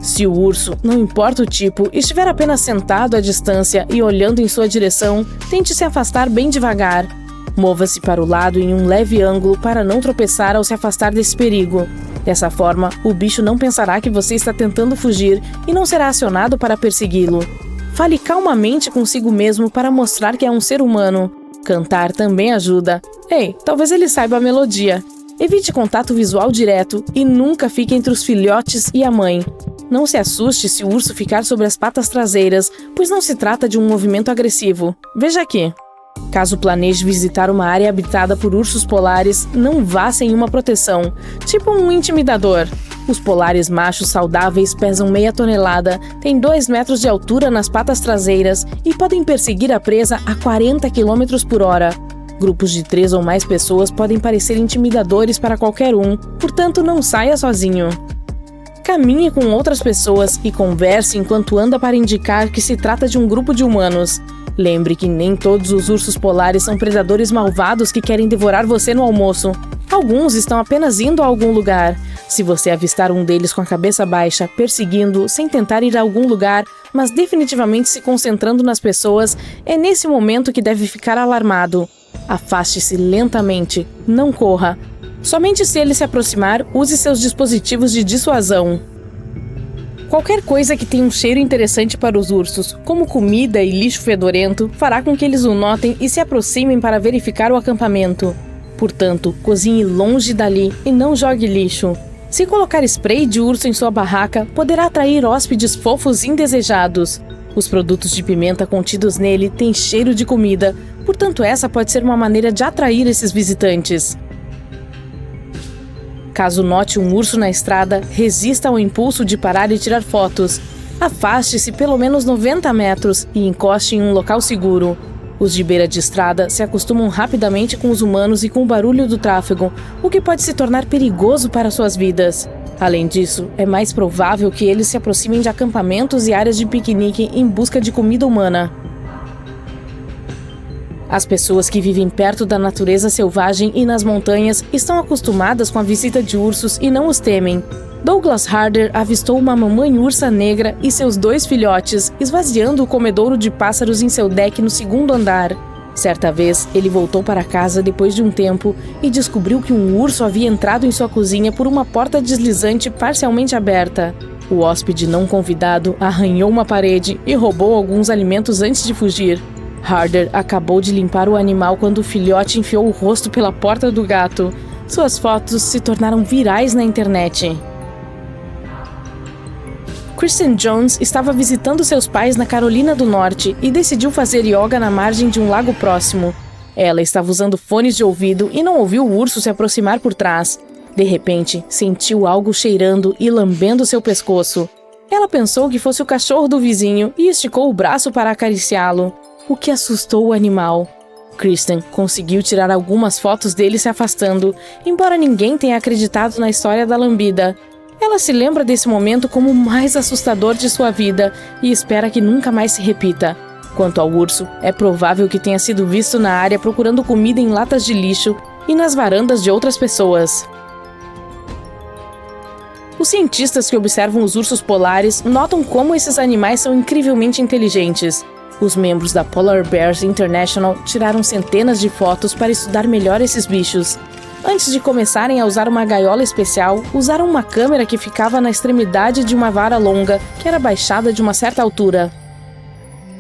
Se o urso, não importa o tipo, estiver apenas sentado à distância e olhando em sua direção, tente se afastar bem devagar. Mova-se para o lado em um leve ângulo para não tropeçar ao se afastar desse perigo. Dessa forma, o bicho não pensará que você está tentando fugir e não será acionado para persegui-lo. Fale calmamente consigo mesmo para mostrar que é um ser humano. Cantar também ajuda. Ei, talvez ele saiba a melodia. Evite contato visual direto e nunca fique entre os filhotes e a mãe. Não se assuste se o urso ficar sobre as patas traseiras, pois não se trata de um movimento agressivo. Veja aqui. Caso planeje visitar uma área habitada por ursos polares, não vá sem uma proteção, tipo um intimidador. Os polares machos saudáveis pesam meia tonelada, têm 2 metros de altura nas patas traseiras e podem perseguir a presa a 40 km por hora. Grupos de 3 ou mais pessoas podem parecer intimidadores para qualquer um, portanto não saia sozinho. Caminhe com outras pessoas e converse enquanto anda para indicar que se trata de um grupo de humanos. Lembre que nem todos os ursos polares são predadores malvados que querem devorar você no almoço. Alguns estão apenas indo a algum lugar. Se você avistar um deles com a cabeça baixa, perseguindo, sem tentar ir a algum lugar, mas definitivamente se concentrando nas pessoas, é nesse momento que deve ficar alarmado. Afaste-se lentamente, não corra. Somente se ele se aproximar, use seus dispositivos de dissuasão. Qualquer coisa que tenha um cheiro interessante para os ursos, como comida e lixo fedorento, fará com que eles o notem e se aproximem para verificar o acampamento. Portanto, cozinhe longe dali e não jogue lixo. Se colocar spray de urso em sua barraca, poderá atrair hóspedes fofos indesejados. Os produtos de pimenta contidos nele têm cheiro de comida, portanto essa pode ser uma maneira de atrair esses visitantes. Caso note um urso na estrada, resista ao impulso de parar e tirar fotos. Afaste-se pelo menos 90 metros e encoste em um local seguro. Os de beira de estrada se acostumam rapidamente com os humanos e com o barulho do tráfego, o que pode se tornar perigoso para suas vidas. Além disso, é mais provável que eles se aproximem de acampamentos e áreas de piquenique em busca de comida humana. As pessoas que vivem perto da natureza selvagem e nas montanhas estão acostumadas com a visita de ursos e não os temem. Douglas Harder avistou uma mamãe ursa negra e seus 2 filhotes esvaziando o comedouro de pássaros em seu deck no 2º andar. Certa vez, ele voltou para casa depois de um tempo e descobriu que um urso havia entrado em sua cozinha por uma porta deslizante parcialmente aberta. O hóspede não convidado arranhou uma parede e roubou alguns alimentos antes de fugir. Harder acabou de limpar o animal quando o filhote enfiou o rosto pela porta do gato. Suas fotos se tornaram virais na internet. Kristen Jones estava visitando seus pais na Carolina do Norte e decidiu fazer yoga na margem de um lago próximo. Ela estava usando fones de ouvido e não ouviu o urso se aproximar por trás. De repente, sentiu algo cheirando e lambendo seu pescoço. Ela pensou que fosse o cachorro do vizinho e esticou o braço para acariciá-lo, o que assustou o animal. Kristen conseguiu tirar algumas fotos dele se afastando, embora ninguém tenha acreditado na história da lambida. Ela se lembra desse momento como o mais assustador de sua vida e espera que nunca mais se repita. Quanto ao urso, é provável que tenha sido visto na área procurando comida em latas de lixo e nas varandas de outras pessoas. Os cientistas que observam os ursos polares notam como esses animais são incrivelmente inteligentes. Os membros da Polar Bears International tiraram centenas de fotos para estudar melhor esses bichos. Antes de começarem a usar uma gaiola especial, usaram uma câmera que ficava na extremidade de uma vara longa, que era baixada de uma certa altura.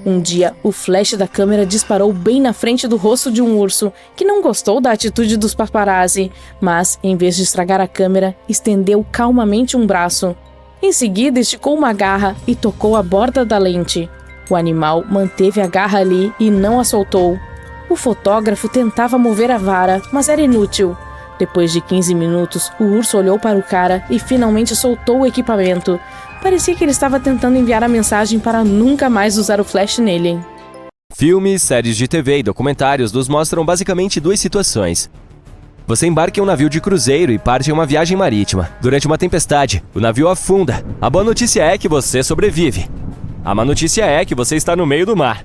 Um dia, o flash da câmera disparou bem na frente do rosto de um urso, que não gostou da atitude dos paparazzi, mas, em vez de estragar a câmera, estendeu calmamente um braço. Em seguida, esticou uma garra e tocou a borda da lente. O animal manteve a garra ali e não a soltou. O fotógrafo tentava mover a vara, mas era inútil. Depois de 15 minutos, o urso olhou para o cara e finalmente soltou o equipamento. Parecia que ele estava tentando enviar a mensagem para nunca mais usar o flash nele. Filmes, séries de TV e documentários nos mostram basicamente 2 situações. Você embarca em um navio de cruzeiro e parte em uma viagem marítima. Durante uma tempestade, o navio afunda. A boa notícia é que você sobrevive. A má notícia é que você está no meio do mar.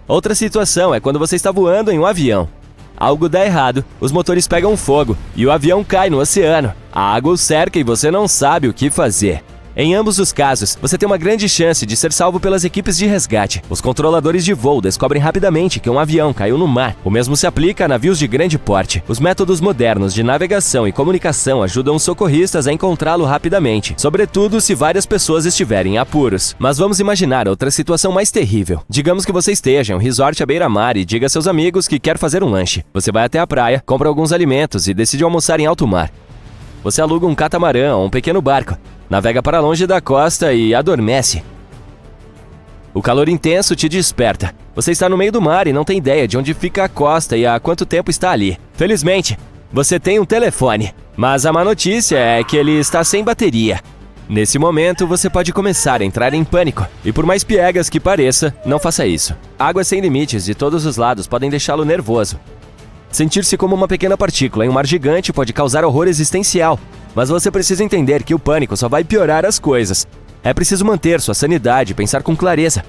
Outra situação é quando você está voando em um avião. Algo dá errado, os motores pegam fogo e o avião cai no oceano. A água o cerca e você não sabe o que fazer. Em ambos os casos, você tem uma grande chance de ser salvo pelas equipes de resgate. Os controladores de voo descobrem rapidamente que um avião caiu no mar. O mesmo se aplica a navios de grande porte. Os métodos modernos de navegação e comunicação ajudam os socorristas a encontrá-lo rapidamente, sobretudo se várias pessoas estiverem em apuros. Mas vamos imaginar outra situação mais terrível. Digamos que você esteja em um resort à beira-mar e diga a seus amigos que quer fazer um lanche. Você vai até a praia, compra alguns alimentos e decide almoçar em alto mar. Você aluga um catamarã ou um pequeno barco, navega para longe da costa e adormece. O calor intenso te desperta. Você está no meio do mar e não tem ideia de onde fica a costa e há quanto tempo está ali. Felizmente, você tem um telefone, mas a má notícia é que ele está sem bateria. Nesse momento, você pode começar a entrar em pânico. E por mais piegas que pareça, não faça isso. Águas sem limites de todos os lados podem deixá-lo nervoso. Sentir-se como uma pequena partícula em um mar gigante pode causar horror existencial, mas você precisa entender que o pânico só vai piorar as coisas. É preciso manter sua sanidade e pensar com clareza.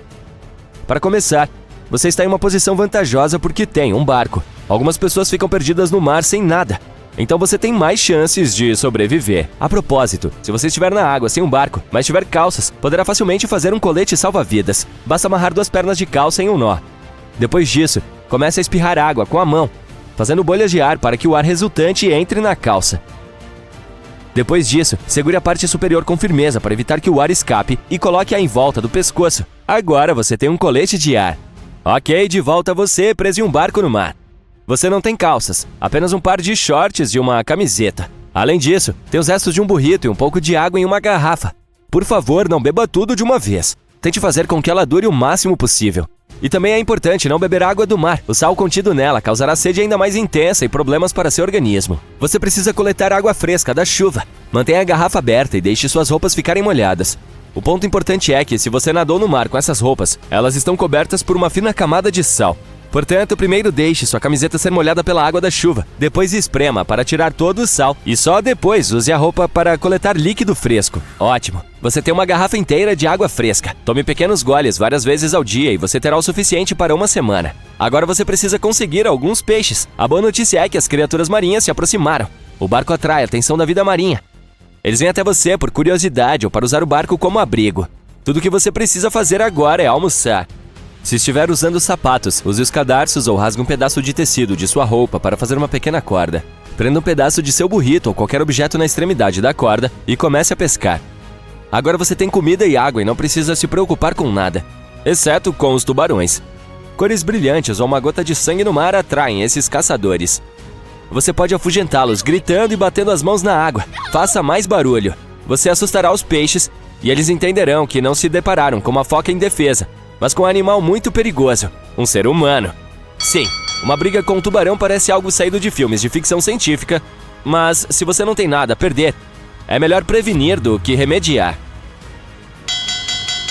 Para começar, você está em uma posição vantajosa porque tem um barco. Algumas pessoas ficam perdidas no mar sem nada, então você tem mais chances de sobreviver. A propósito, se você estiver na água sem um barco, mas tiver calças, poderá facilmente fazer um colete salva-vidas. Basta amarrar 2 pernas de calça em um nó. Depois disso, comece a espirrar água com a mão, fazendo bolhas de ar para que o ar resultante entre na calça. Depois disso, segure a parte superior com firmeza para evitar que o ar escape e coloque-a em volta do pescoço. Agora você tem um colete de ar. Ok, de volta você preso em um barco no mar. Você não tem calças, apenas um par de shorts e uma camiseta. Além disso, tem os restos de um burrito e um pouco de água em uma garrafa. Por favor, não beba tudo de uma vez. Tente fazer com que ela dure o máximo possível. E também é importante não beber água do mar. O sal contido nela causará sede ainda mais intensa e problemas para seu organismo. Você precisa coletar água fresca da chuva. Mantenha a garrafa aberta e deixe suas roupas ficarem molhadas. O ponto importante é que, se você nadou no mar com essas roupas, elas estão cobertas por uma fina camada de sal. Portanto, primeiro deixe sua camiseta ser molhada pela água da chuva, depois esprema para tirar todo o sal e só depois use a roupa para coletar líquido fresco. Ótimo! Você tem uma garrafa inteira de água fresca. Tome pequenos goles várias vezes ao dia e você terá o suficiente para uma semana. Agora você precisa conseguir alguns peixes. A boa notícia é que as criaturas marinhas se aproximaram. O barco atrai a atenção da vida marinha. Eles vêm até você por curiosidade ou para usar o barco como abrigo. Tudo o que você precisa fazer agora é almoçar. Se estiver usando sapatos, use os cadarços ou rasgue um pedaço de tecido de sua roupa para fazer uma pequena corda. Prenda um pedaço de seu burrito ou qualquer objeto na extremidade da corda e comece a pescar. Agora você tem comida e água e não precisa se preocupar com nada, exceto com os tubarões. Cores brilhantes ou uma gota de sangue no mar atraem esses caçadores. Você pode afugentá-los gritando e batendo as mãos na água. Faça mais barulho. Você assustará os peixes e eles entenderão que não se depararam com uma foca indefesa, mas com um animal muito perigoso, um ser humano. Sim, uma briga com um tubarão parece algo saído de filmes de ficção científica, mas se você não tem nada a perder, é melhor prevenir do que remediar.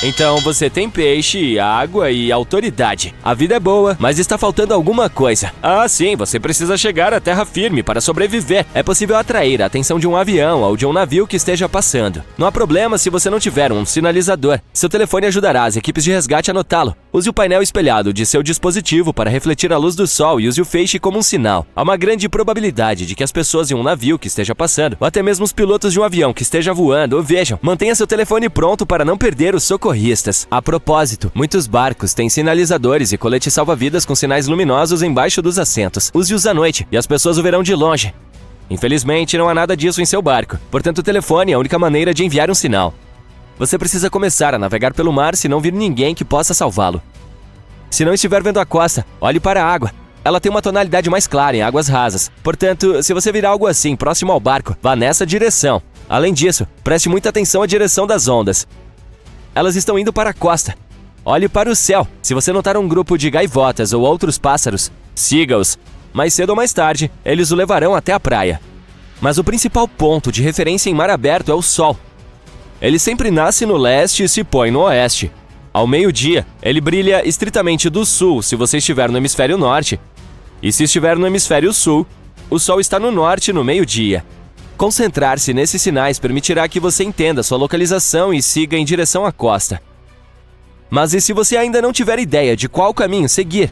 Então você tem peixe, água e autoridade. A vida é boa, mas está faltando alguma coisa. Ah, sim, você precisa chegar à terra firme para sobreviver. É possível atrair a atenção de um avião ou de um navio que esteja passando. Não há problema se você não tiver um sinalizador. Seu telefone ajudará as equipes de resgate a notá-lo. Use o painel espelhado de seu dispositivo para refletir a luz do sol e use o feixe como um sinal. Há uma grande probabilidade de que as pessoas em um navio que esteja passando, ou até mesmo os pilotos de um avião que esteja voando, o vejam. Mantenha seu telefone pronto para não perder o socorro. A propósito, muitos barcos têm sinalizadores e coletes salva-vidas com sinais luminosos embaixo dos assentos. Use-os à noite e as pessoas o verão de longe. Infelizmente, não há nada disso em seu barco, portanto o telefone é a única maneira de enviar um sinal. Você precisa começar a navegar pelo mar se não vir ninguém que possa salvá-lo. Se não estiver vendo a costa, olhe para a água. Ela tem uma tonalidade mais clara em águas rasas. Portanto, se você vir algo assim próximo ao barco, vá nessa direção. Além disso, preste muita atenção à direção das ondas. Elas estão indo para a costa. Olhe para o céu. Se você notar um grupo de gaivotas ou outros pássaros, siga-os. Mais cedo ou mais tarde, eles o levarão até a praia. Mas o principal ponto de referência em mar aberto é o sol. Ele sempre nasce no leste e se põe no oeste. Ao meio-dia, ele brilha estritamente do sul se você estiver no hemisfério norte. E se estiver no hemisfério sul, o sol está no norte no meio-dia. Concentrar-se nesses sinais permitirá que você entenda sua localização e siga em direção à costa. Mas e se você ainda não tiver ideia de qual caminho seguir?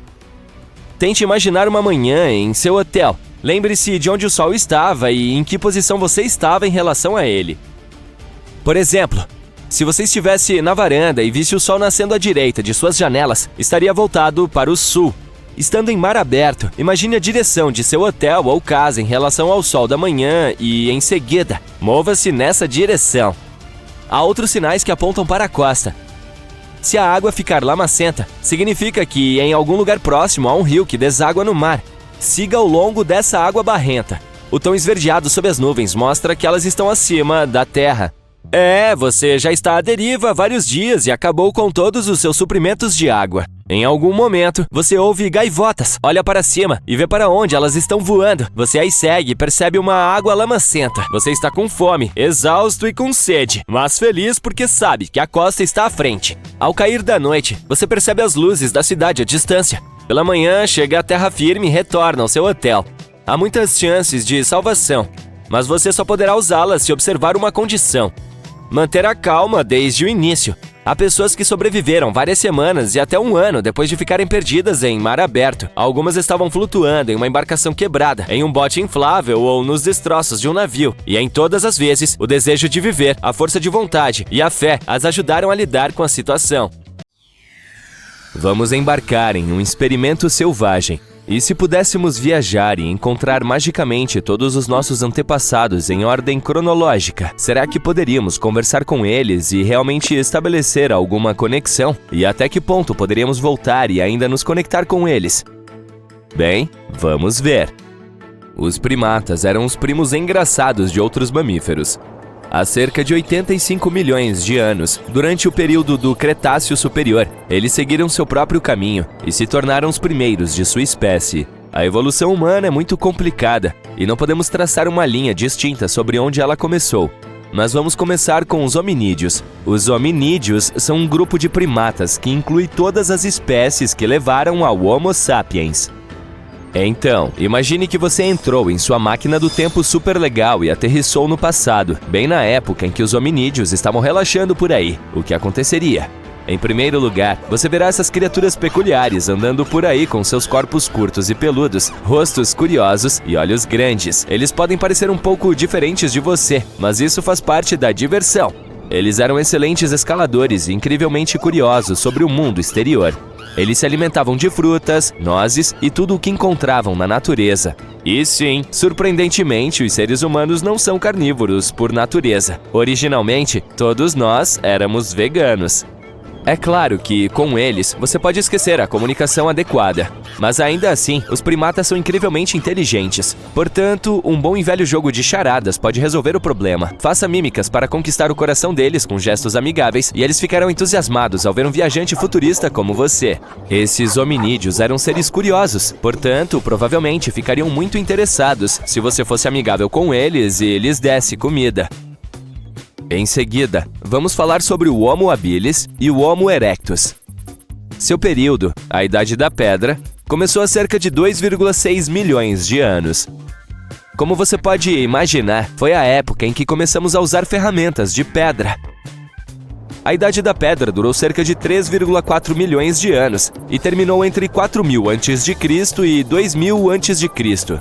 Tente imaginar uma manhã em seu hotel. Lembre-se de onde o sol estava e em que posição você estava em relação a ele. Por exemplo, se você estivesse na varanda e visse o sol nascendo à direita de suas janelas, estaria voltado para o sul. Estando em mar aberto, imagine a direção de seu hotel ou casa em relação ao sol da manhã e, em seguida, mova-se nessa direção. Há outros sinais que apontam para a costa. Se a água ficar lamacenta, significa que em algum lugar próximo há um rio que deságua no mar. Siga ao longo dessa água barrenta. O tom esverdeado sob as nuvens mostra que elas estão acima da terra. Você já está à deriva há vários dias e acabou com todos os seus suprimentos de água. Em algum momento, você ouve gaivotas, olha para cima e vê para onde elas estão voando. Você as segue e percebe uma água lamacenta. Você está com fome, exausto e com sede, mas feliz porque sabe que a costa está à frente. Ao cair da noite, você percebe as luzes da cidade à distância. Pela manhã, chega à terra firme e retorna ao seu hotel. Há muitas chances de salvação, mas você só poderá usá-las se observar uma condição: manter a calma desde o início. Há pessoas que sobreviveram várias semanas e até um ano depois de ficarem perdidas em mar aberto. Algumas estavam flutuando em uma embarcação quebrada, em um bote inflável ou nos destroços de um navio. E em todas as vezes, o desejo de viver, a força de vontade e a fé as ajudaram a lidar com a situação. Vamos embarcar em um experimento selvagem. E se pudéssemos viajar e encontrar magicamente todos os nossos antepassados em ordem cronológica, será que poderíamos conversar com eles e realmente estabelecer alguma conexão? E até que ponto poderíamos voltar e ainda nos conectar com eles? Bem, vamos ver. Os primatas eram os primos engraçados de outros mamíferos. Há cerca de 85 milhões de anos, durante o período do Cretáceo Superior, eles seguiram seu próprio caminho e se tornaram os primeiros de sua espécie. A evolução humana é muito complicada e não podemos traçar uma linha distinta sobre onde ela começou. Mas vamos começar com os hominídeos. Os hominídeos são um grupo de primatas que inclui todas as espécies que levaram ao Homo sapiens. Então, imagine que você entrou em sua máquina do tempo super legal e aterrissou no passado, bem na época em que os hominídeos estavam relaxando por aí. O que aconteceria? Em primeiro lugar, você verá essas criaturas peculiares andando por aí com seus corpos curtos e peludos, rostos curiosos e olhos grandes. Eles podem parecer um pouco diferentes de você, mas isso faz parte da diversão. Eles eram excelentes escaladores e incrivelmente curiosos sobre o mundo exterior. Eles se alimentavam de frutas, nozes e tudo o que encontravam na natureza. E sim, surpreendentemente, os seres humanos não são carnívoros por natureza. Originalmente, todos nós éramos veganos. É claro que, com eles, você pode esquecer a comunicação adequada. Mas ainda assim, os primatas são incrivelmente inteligentes. Portanto, um bom e velho jogo de charadas pode resolver o problema. Faça mímicas para conquistar o coração deles com gestos amigáveis e eles ficarão entusiasmados ao ver um viajante futurista como você. Esses hominídeos eram seres curiosos, portanto, provavelmente ficariam muito interessados se você fosse amigável com eles e lhes desse comida. Em seguida, vamos falar sobre o Homo habilis e o Homo erectus. Seu período, a Idade da Pedra, começou há cerca de 2,6 milhões de anos. Como você pode imaginar, foi a época em que começamos a usar ferramentas de pedra. A Idade da Pedra durou cerca de 3,4 milhões de anos e terminou entre 4000 a.C. e 2000 a.C.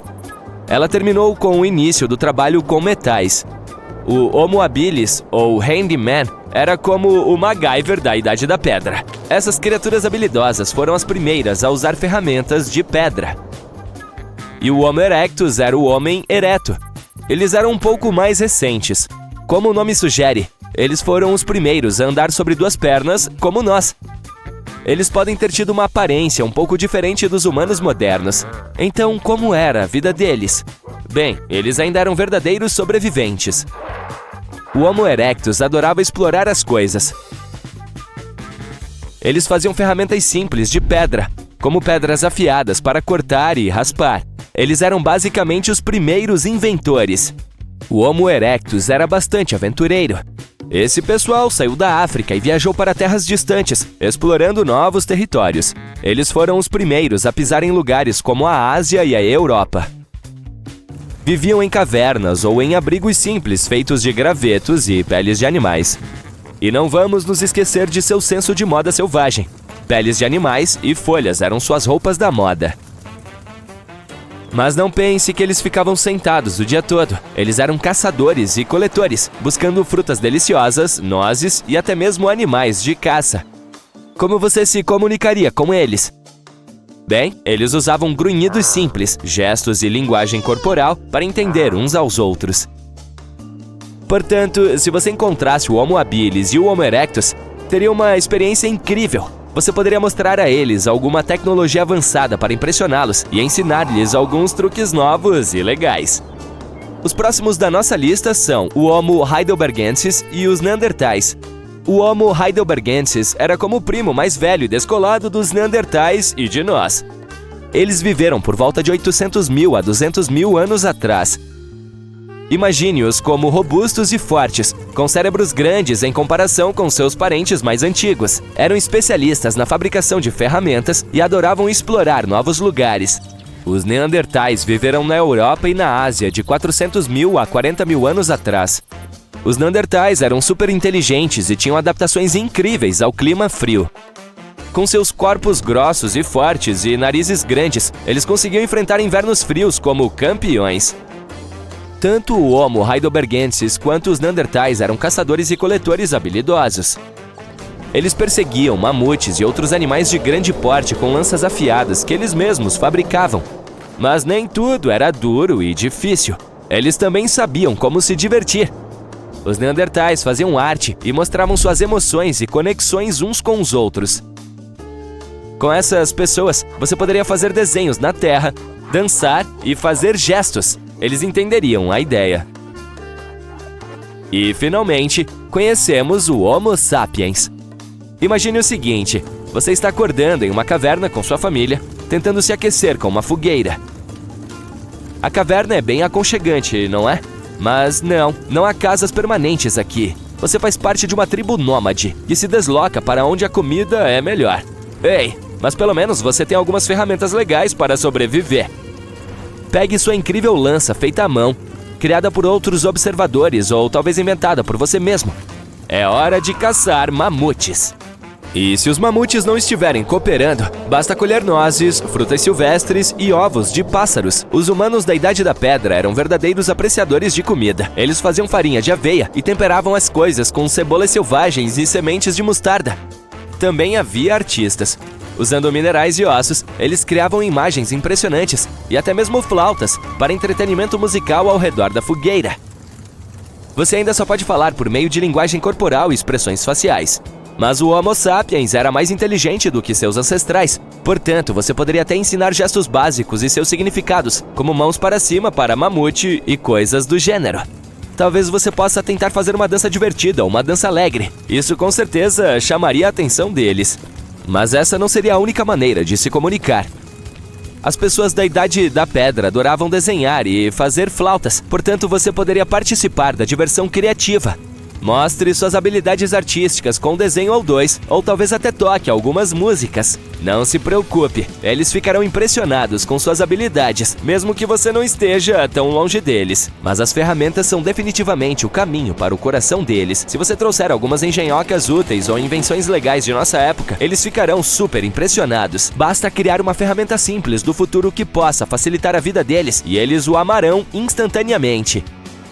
Ela terminou com o início do trabalho com metais. O Homo habilis, ou Handyman, era como o MacGyver da Idade da Pedra. Essas criaturas habilidosas foram as primeiras a usar ferramentas de pedra. E o Homo erectus era o homem ereto. Eles eram um pouco mais recentes. Como o nome sugere, eles foram os primeiros a andar sobre duas pernas, como nós. Eles podem ter tido uma aparência um pouco diferente dos humanos modernos. Então, como era a vida deles? Bem, eles ainda eram verdadeiros sobreviventes. O Homo erectus adorava explorar as coisas. Eles faziam ferramentas simples de pedra, como pedras afiadas para cortar e raspar. Eles eram basicamente os primeiros inventores. O Homo erectus era bastante aventureiro. Esse pessoal saiu da África e viajou para terras distantes, explorando novos territórios. Eles foram os primeiros a pisar em lugares como a Ásia e a Europa. Viviam em cavernas ou em abrigos simples feitos de gravetos e peles de animais. E não vamos nos esquecer de seu senso de moda selvagem. Peles de animais e folhas eram suas roupas da moda. Mas não pense que eles ficavam sentados o dia todo. Eles eram caçadores e coletores, buscando frutas deliciosas, nozes e até mesmo animais de caça. Como você se comunicaria com eles? Bem, eles usavam grunhidos simples, gestos e linguagem corporal para entender uns aos outros. Portanto, se você encontrasse o Homo habilis e o Homo erectus, teria uma experiência incrível. Você poderia mostrar a eles alguma tecnologia avançada para impressioná-los e ensinar-lhes alguns truques novos e legais. Os próximos da nossa lista são o Homo heidelbergensis e os Neandertais. O Homo heidelbergensis era como o primo mais velho e descolado dos Neandertais e de nós. Eles viveram por volta de 800 mil a 200 mil anos atrás. Imagine-os como robustos e fortes, com cérebros grandes em comparação com seus parentes mais antigos. Eram especialistas na fabricação de ferramentas e adoravam explorar novos lugares. Os Neandertais viveram na Europa e na Ásia de 400 mil a 40 mil anos atrás. Os Neandertais eram super inteligentes e tinham adaptações incríveis ao clima frio. Com seus corpos grossos e fortes e narizes grandes, eles conseguiam enfrentar invernos frios como campeões. Tanto o Homo heidelbergensis quanto os Neandertais eram caçadores e coletores habilidosos. Eles perseguiam mamutes e outros animais de grande porte com lanças afiadas que eles mesmos fabricavam. Mas nem tudo era duro e difícil. Eles também sabiam como se divertir. Os Neandertais faziam arte e mostravam suas emoções e conexões uns com os outros. Com essas pessoas, você poderia fazer desenhos na terra, dançar e fazer gestos. Eles entenderiam a ideia. E, finalmente, conhecemos o Homo sapiens. Imagine o seguinte: você está acordando em uma caverna com sua família, tentando se aquecer com uma fogueira. A caverna é bem aconchegante, não é? Mas não há casas permanentes aqui. Você faz parte de uma tribo nômade que se desloca para onde a comida é melhor. Ei, mas pelo menos você tem algumas ferramentas legais para sobreviver. Pegue sua incrível lança feita à mão, criada por outros observadores ou talvez inventada por você mesmo. É hora de caçar mamutes. E se os mamutes não estiverem cooperando, basta colher nozes, frutas silvestres e ovos de pássaros. Os humanos da Idade da Pedra eram verdadeiros apreciadores de comida. Eles faziam farinha de aveia e temperavam as coisas com cebolas selvagens e sementes de mostarda. Também havia artistas. Usando minerais e ossos, eles criavam imagens impressionantes e até mesmo flautas para entretenimento musical ao redor da fogueira. Você ainda só pode falar por meio de linguagem corporal e expressões faciais. Mas o Homo sapiens era mais inteligente do que seus ancestrais. Portanto, você poderia até ensinar gestos básicos e seus significados, como mãos para cima para mamute e coisas do gênero. Talvez você possa tentar fazer uma dança divertida ou uma dança alegre. Isso com certeza chamaria a atenção deles. Mas essa não seria a única maneira de se comunicar. As pessoas da Idade da Pedra adoravam desenhar e fazer flautas, portanto você poderia participar da diversão criativa. Mostre suas habilidades artísticas com um desenho ou dois, ou talvez até toque algumas músicas. Não se preocupe, eles ficarão impressionados com suas habilidades, mesmo que você não esteja tão longe deles. Mas as ferramentas são definitivamente o caminho para o coração deles. Se você trouxer algumas engenhocas úteis ou invenções legais de nossa época, eles ficarão super impressionados. Basta criar uma ferramenta simples do futuro que possa facilitar a vida deles, e eles o amarão instantaneamente.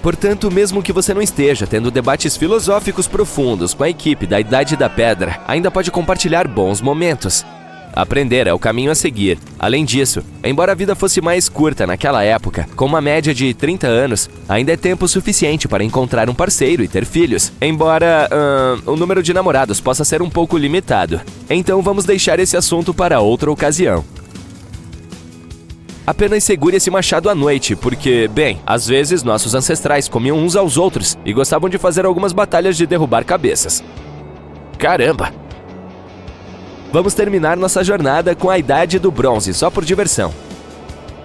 Portanto, mesmo que você não esteja tendo debates filosóficos profundos com a equipe da Idade da Pedra, ainda pode compartilhar bons momentos. Aprender é o caminho a seguir. Além disso, embora a vida fosse mais curta naquela época, com uma média de 30 anos, ainda é tempo suficiente para encontrar um parceiro e ter filhos, embora o número de namorados possa ser um pouco limitado. Então vamos deixar esse assunto para outra ocasião. Apenas segure esse machado à noite, porque, bem, às vezes nossos ancestrais comiam uns aos outros e gostavam de fazer algumas batalhas de derrubar cabeças. Caramba! Vamos terminar nossa jornada com a Idade do Bronze, só por diversão.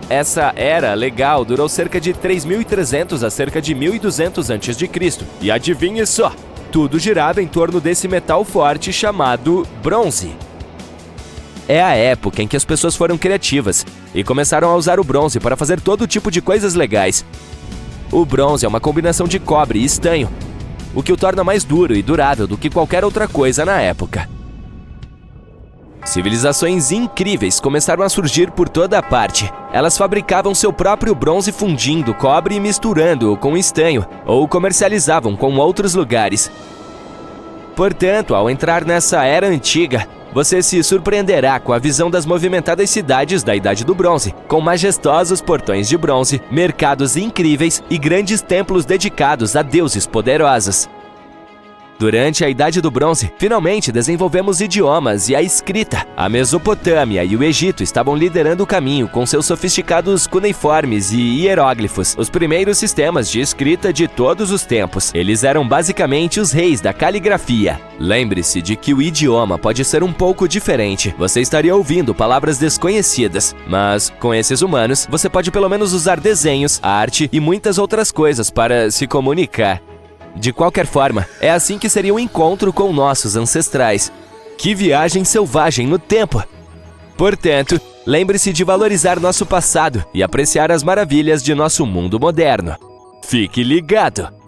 Essa era legal durou cerca de 3.300 a cerca de 1.200 a.C. E adivinhe só, tudo girava em torno desse metal forte chamado bronze. É a época em que as pessoas foram criativas e começaram a usar o bronze para fazer todo tipo de coisas legais. O bronze é uma combinação de cobre e estanho, o que o torna mais duro e durável do que qualquer outra coisa na época. Civilizações incríveis começaram a surgir por toda a parte. Elas fabricavam seu próprio bronze fundindo cobre e misturando-o com estanho, ou comercializavam com outros lugares. Portanto, ao entrar nessa era antiga, você se surpreenderá com a visão das movimentadas cidades da Idade do Bronze, com majestosos portões de bronze, mercados incríveis e grandes templos dedicados a deuses poderosos. Durante a Idade do Bronze, finalmente desenvolvemos idiomas e a escrita. A Mesopotâmia e o Egito estavam liderando o caminho com seus sofisticados cuneiformes e hieróglifos, os primeiros sistemas de escrita de todos os tempos. Eles eram basicamente os reis da caligrafia. Lembre-se de que o idioma pode ser um pouco diferente. Você estaria ouvindo palavras desconhecidas, mas com esses humanos, você pode pelo menos usar desenhos, arte e muitas outras coisas para se comunicar. De qualquer forma, é assim que seria um encontro com nossos ancestrais. Que viagem selvagem no tempo! Portanto, lembre-se de valorizar nosso passado e apreciar as maravilhas de nosso mundo moderno. Fique ligado!